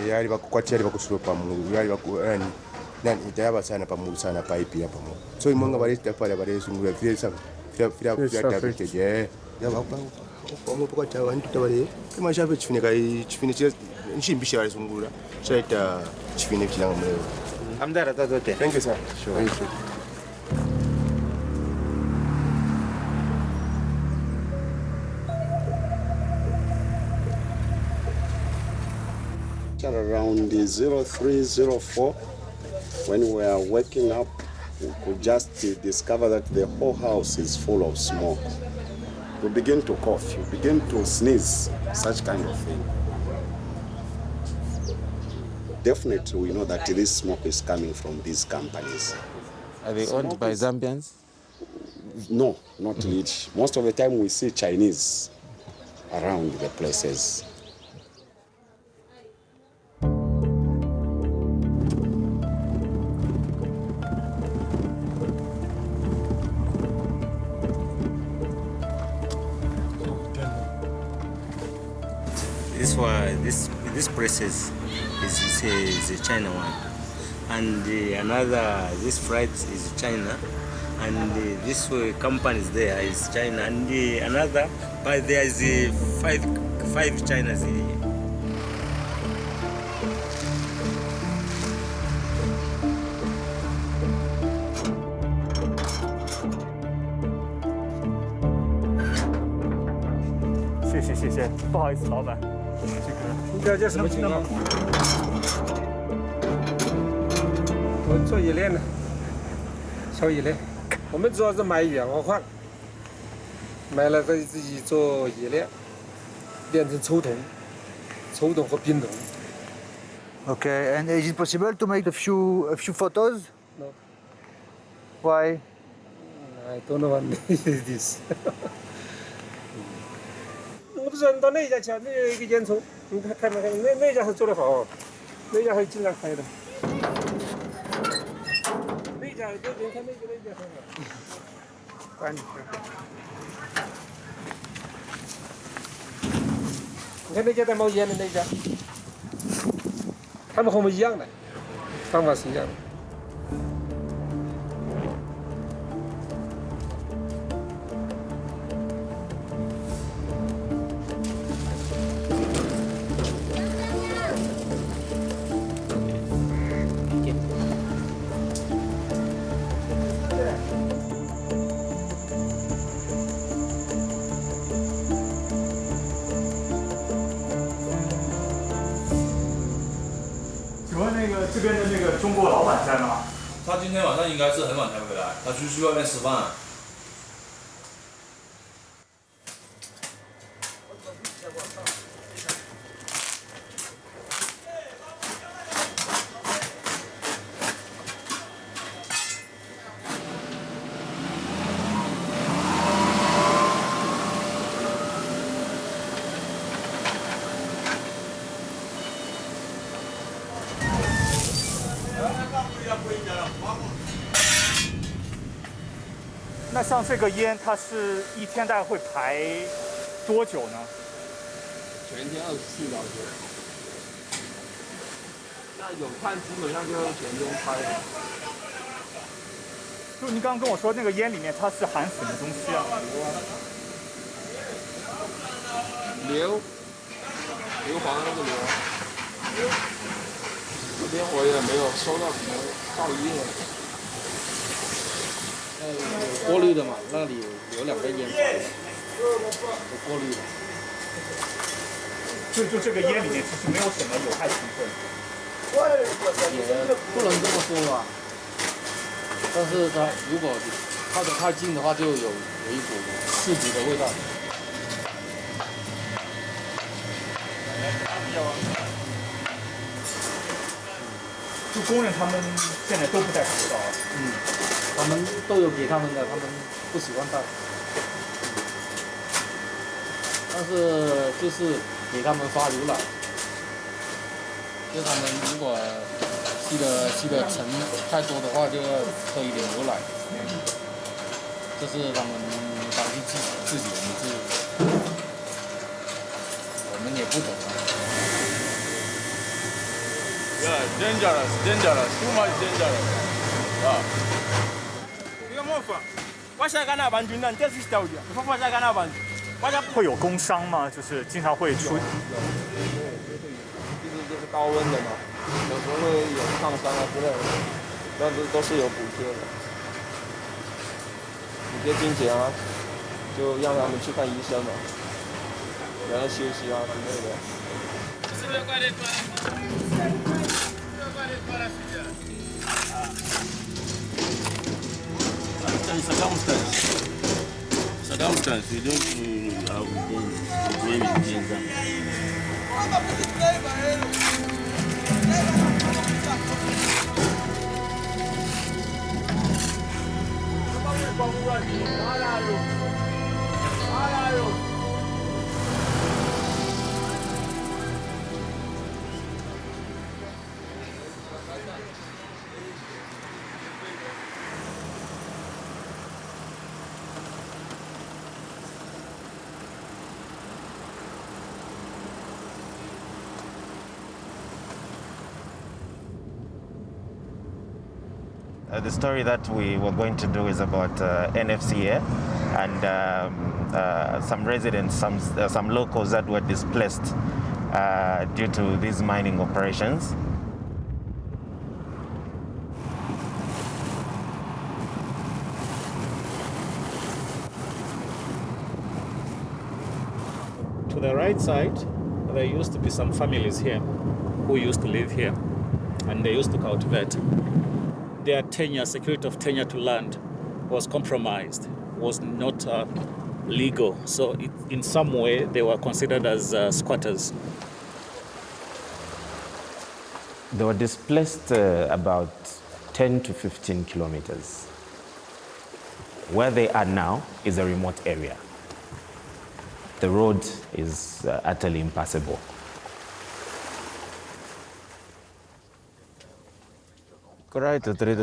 Speaker 16: Yali bakukwatira bakusuro pamu yali bakuyani nani itayaba sana pamu sana pipe ya pamu. So imonga bali tafala bali sungura vile sana. Fira tabike je. Ya bapa pamu pokacha wantu tabale. Kama shafe chifine nchimbisha bali sungura. Chaita chifine kilanga mwe.
Speaker 2: Amdara tadote.
Speaker 16: Thank you sir. Sure.
Speaker 20: Around the 0304, when we are waking up, we could just discover that the whole house is full of smoke. We begin to cough, we begin to sneeze, such kind of thing. Definitely we know that this smoke is coming from these companies.
Speaker 6: Are they owned by Zambians?
Speaker 20: No, not really. Most of the time we see Chinese around the places.
Speaker 4: This process is a China one, and another this freight is China, and this companies there is China, and another, but there is five Chinas here.
Speaker 10: 谢谢，不好意思，老板。
Speaker 21: 你了解什么情况？我做冶炼的，烧冶炼。我们主要是买原货矿，买了自己做冶炼，炼成抽铜和冰铜。
Speaker 23: Okay, and is it possible to make a few photos?
Speaker 21: No.
Speaker 23: Why?
Speaker 21: I don't know what it is. 我不知道你到那家去，那一个烟囱，你看没看？那家还做得好，那家还经常开的。那家看那家很好。管你看那家在冒烟的那家，他们和我们一样的，方法是一样的。
Speaker 10: 这边的那个中国老板在吗？
Speaker 24: 他今天晚上应该是很晚才回来，他出去外面吃饭。
Speaker 10: 那像这个烟，它是一天大概会排多久呢？
Speaker 25: 全天24小时。那有炭基本上就是全天开的。
Speaker 10: 就您刚刚跟我说那个烟里面它是含什么东西啊？
Speaker 25: 硫磺那个硫。这边我也没有收到什么造业。有过滤的嘛，那里有2个烟房，有过滤的。
Speaker 10: 就这个烟里面其实没有什么有害成分。
Speaker 25: 也不能这么说吧，但是它如果靠得太近的话，就有一股刺鼻的味道。
Speaker 10: 就工人他们现在都不戴口罩啊。
Speaker 25: 他们都有给他们的，他们不喜欢戴。但是就是给他们发牛奶，就他们如果吸的尘太多的话，就要喝一点牛奶。这是他们当地自己的名字，我们也不懂啊。
Speaker 24: Yeah, dangerous, too much dangerous. Yeah.
Speaker 10: 会有工伤吗？就是经常会出。
Speaker 25: 毕竟这是高温的嘛，有时候会有烫伤啊之类的，但是都是有补贴的，补贴金钱啊，就让他们去看医生嘛，让他休息啊之类的。
Speaker 24: Circumstance, we don't have blame it against them.
Speaker 21: 光污染
Speaker 6: The story that we were going to do is about NFCA and some residents, some locals that were displaced due to these mining operations.
Speaker 3: To the right side, there used to be some families here who used to live here, and they used to cultivate. Their tenure, security of tenure to land was compromised, was not legal. So in some way, they were considered as squatters.
Speaker 6: They were displaced about 10 to 15 kilometers. Where they are now is a remote area. The road is utterly impassable. Correct, There's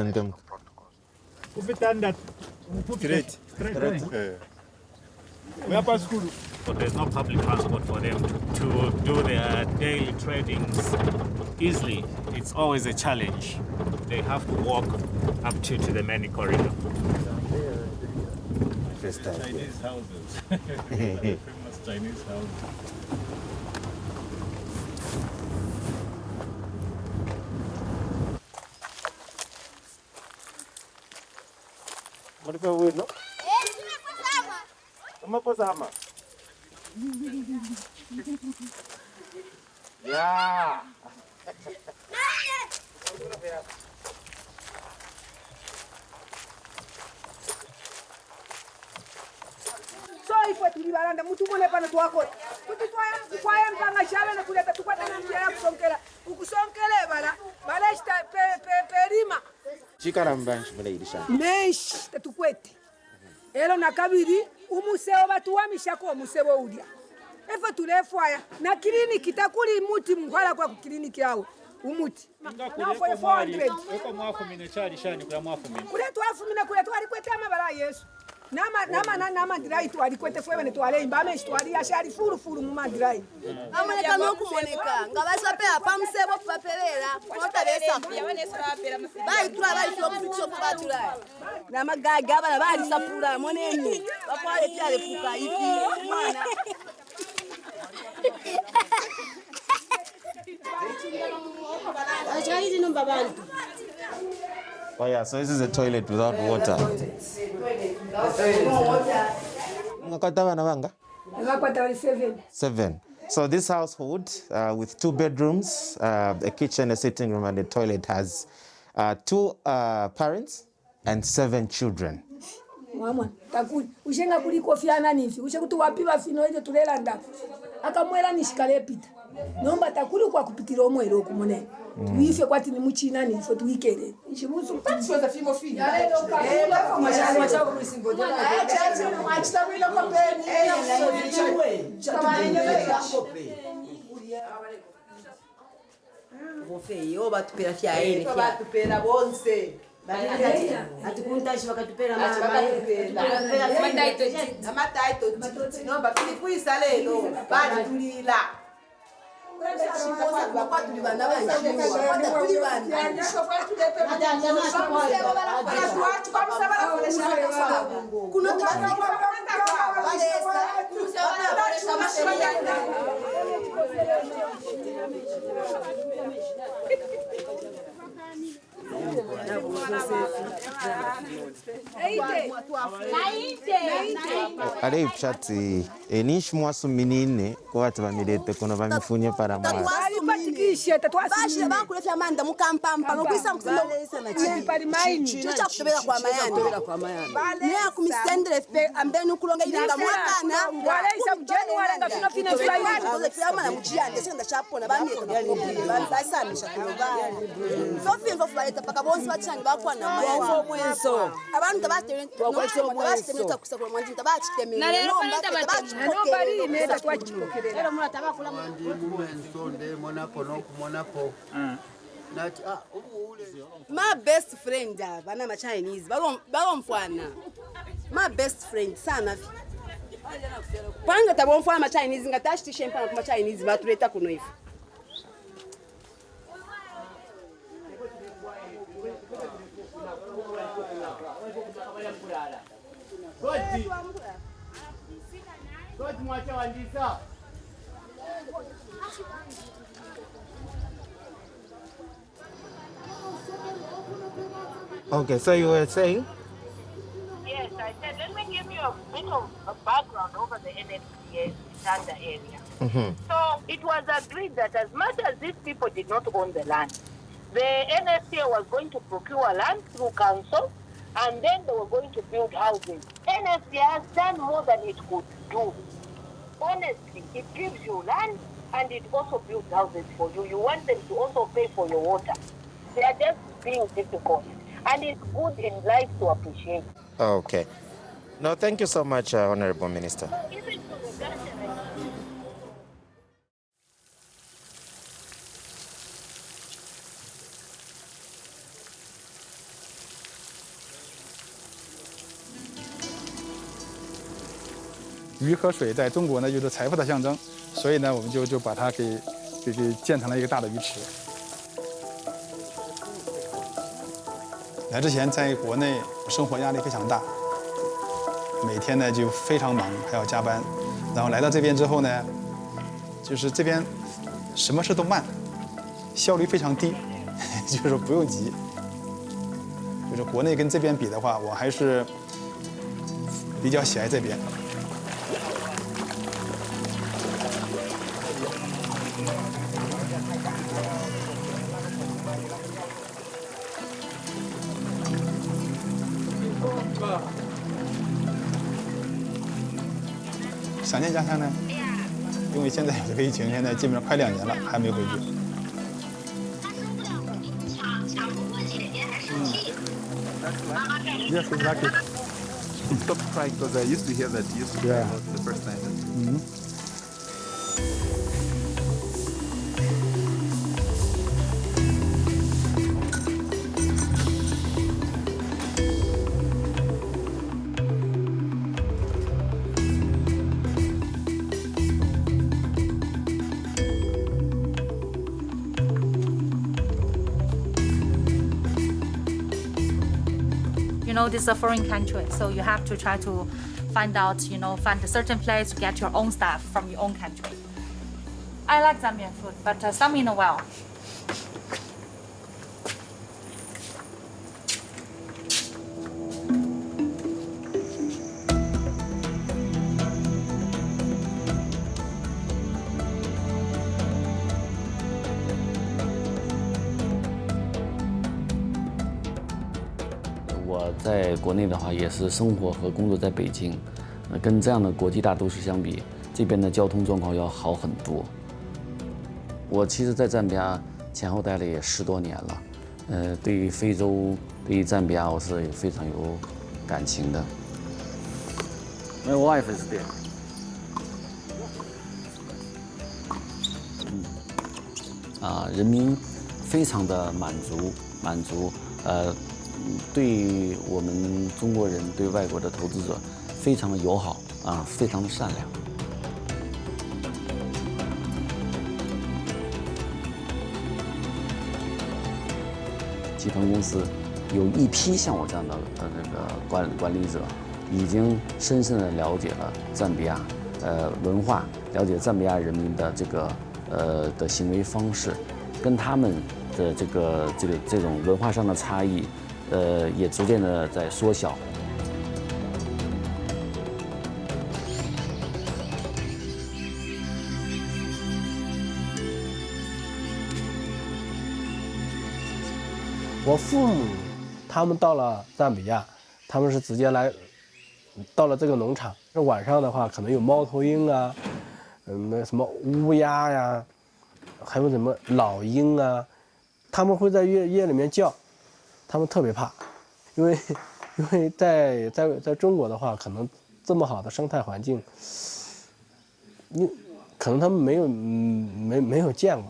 Speaker 3: no public transport for them to do their daily tradings easily. It's always a challenge. They have to walk up to the main corridor. Chinese houses. Famous Chinese houses.
Speaker 7: What if I win? No? Yeah.
Speaker 8: So ifwe tulibalanda mtu mone pana twako. Kuti twaya mpanga chale na kuleta tukwata na mtia kusonkela. Ukusonkele bala sta perima.
Speaker 7: Chikara mbanshi bale irisha.
Speaker 8: Mesh tatukwete. Elo nakabiri umuseo batuwamisha ko musebo udia. Efa tulefwaya na kliniki takuli muti mkwala kwa kliniki yao. Umuti. Na for 400.
Speaker 3: Eko mwafu mine chali shani kwa mwafu mine.
Speaker 8: Kule twafu mine kule twalikwete amabala Yesu. Nama ndirai twalikwete fwewe ne twale imbame twali ashari furu mu mandirai.
Speaker 11: Amoneka nokumoneka ngabasa pe apa musebo paperera otabesa bai twala ifyo patula na magaga abana bali sapura monenyi bakwale pyale fuka ifi mwana.
Speaker 6: Oh yeah, so this is a toilet without water. Seven. So this household with 2 bedrooms, a kitchen, a sitting room, and a toilet has 2 parents and 7 children.
Speaker 8: Mama, takuli ushenga kuliko fiana nifi ushakutu wapiba fino hizo tulelanda akamwela nishikale pita nomba takuli kwa kupitira omwero kumone tuife kwati ni muchina ni fo tuikere ichibuzu patsoza fimo fino bafo mashaka machako kusimbo jana chache na machita bila kwa peni
Speaker 11: Vofei oba tupera fya ene fya
Speaker 8: tupera bonse
Speaker 11: atikuntashi vakatupera
Speaker 8: amataito nomba fili kuisa lelo bali tulila
Speaker 6: Ale pchati enish mwasu minine kwa watu wamirete kono vamifunye para mwa.
Speaker 8: isheta
Speaker 11: bashira bakulefya manda mukampampa nokwisa kusindoleesa na chino chakutobera kwa mayani ne akumisendere fe ambeni kulonga ilinga mwakana
Speaker 8: walaisa mjeni walenga fino fine fly
Speaker 11: fiamana muchiyande senda chapona bamiyeka basamisha kulobala sofie fofubaleta paka bonsi bachani bakwana mwenso abantu tabatemeta kusakula mwanji tabachitemera my best friend bana ma Chinese balomfwana my best friend sana panga tabomfwana ma Chinese ngatashi champagne kuma Chinese batuleta kuno hivi
Speaker 7: Okay, so you were saying?
Speaker 5: Yes, I said, let me give you a bit of a background over the NFCA Uganda area. So it was agreed that as much as these people did not own the land, the NFCA was going to procure land through council, and then they were going to build housing. NFCA has done more than it could do. Honestly, it gives you land and it also builds houses for you. You want them to also pay for your water. They are just being difficult. And it's good in life to appreciate.
Speaker 7: Okay. No, thank you so much, Honorable Minister.
Speaker 12: "鱼和水在中国呢，就是财富的象征，所以呢，我们就把它给建成了一个大的鱼池。来之前在国内生活压力非常大，每天呢就非常忙，还要加班。然后来到这边之后呢，就是这边什么事都慢，效率非常低，就是说不用急。就是国内跟这边比的话，我还是比较喜爱这边。想念家乡呢？因为现在有这个疫情，现在基本上快2年了，还没回去。Yes, exactly.
Speaker 14: Stop crying because I used to hear that you used to cry about the first time.
Speaker 9: You know, this is a foreign country, so you have to try to find out, find a certain place to get your own stuff from your own country. I like Zambian food, but some in a while.
Speaker 15: 我在国内的话，也是生活和工作在北京，跟这样的国际大都市相比，这边的交通状况要好很多。我其实，在赞比亚前后待了也10多年了，对于非洲，对于赞比亚，我是非常有感情的。My wife is there. 人民非常的满足，对于我们中国人对外国的投资者非常的友好非常的善良。集团公司有一批像我这样的那个管理者，已经深深的了解了赞比亚文化，了解赞比亚人民的这个的行为方式，跟他们的这种文化上的差异。 也逐渐的在缩小。
Speaker 13: 我父母他们到了赞比亚，他们是直接来到了这个农场。这晚上的话，可能有猫头鹰啊，什么乌鸦呀，还有什么老鹰啊，他们会在夜里面叫，他们特别怕，因为在中国的话，可能这么好的生态环境，可能他们没有见过。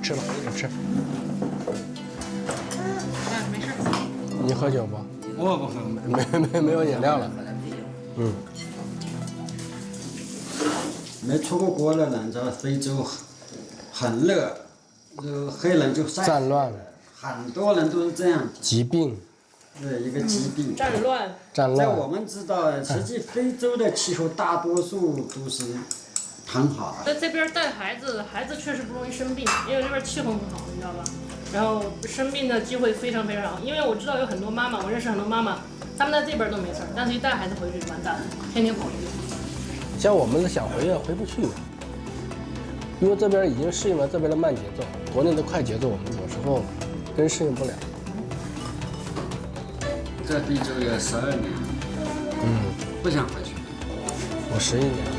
Speaker 13: 吃吧，吃。
Speaker 17: 没事。
Speaker 13: 你喝酒不？
Speaker 17: 我不喝。
Speaker 13: 没有饮料了。
Speaker 17: 没出过国的人在非洲很热，黑人就
Speaker 13: 战乱，
Speaker 17: 很多人都是这样。
Speaker 13: 疾病。
Speaker 17: 对，一个疾病。战乱。在我们知道，实际非洲的气候大多数都是很好的。
Speaker 18: 在这边带孩子，孩子确实不容易生病，因为这边气候很好，你知道吧？然后生病的机会非常非常少，因为我知道有很多妈妈，我认识很多妈妈，她们在这边都没事儿，但是一带孩子回去完蛋了，天天跑医院。
Speaker 13: 像我们想回也回不去，因为这边已经适应了这边的慢节奏，国内的快节奏我们有时候真适应不了。
Speaker 17: 在非洲有12年，不想回去。
Speaker 13: 我11年。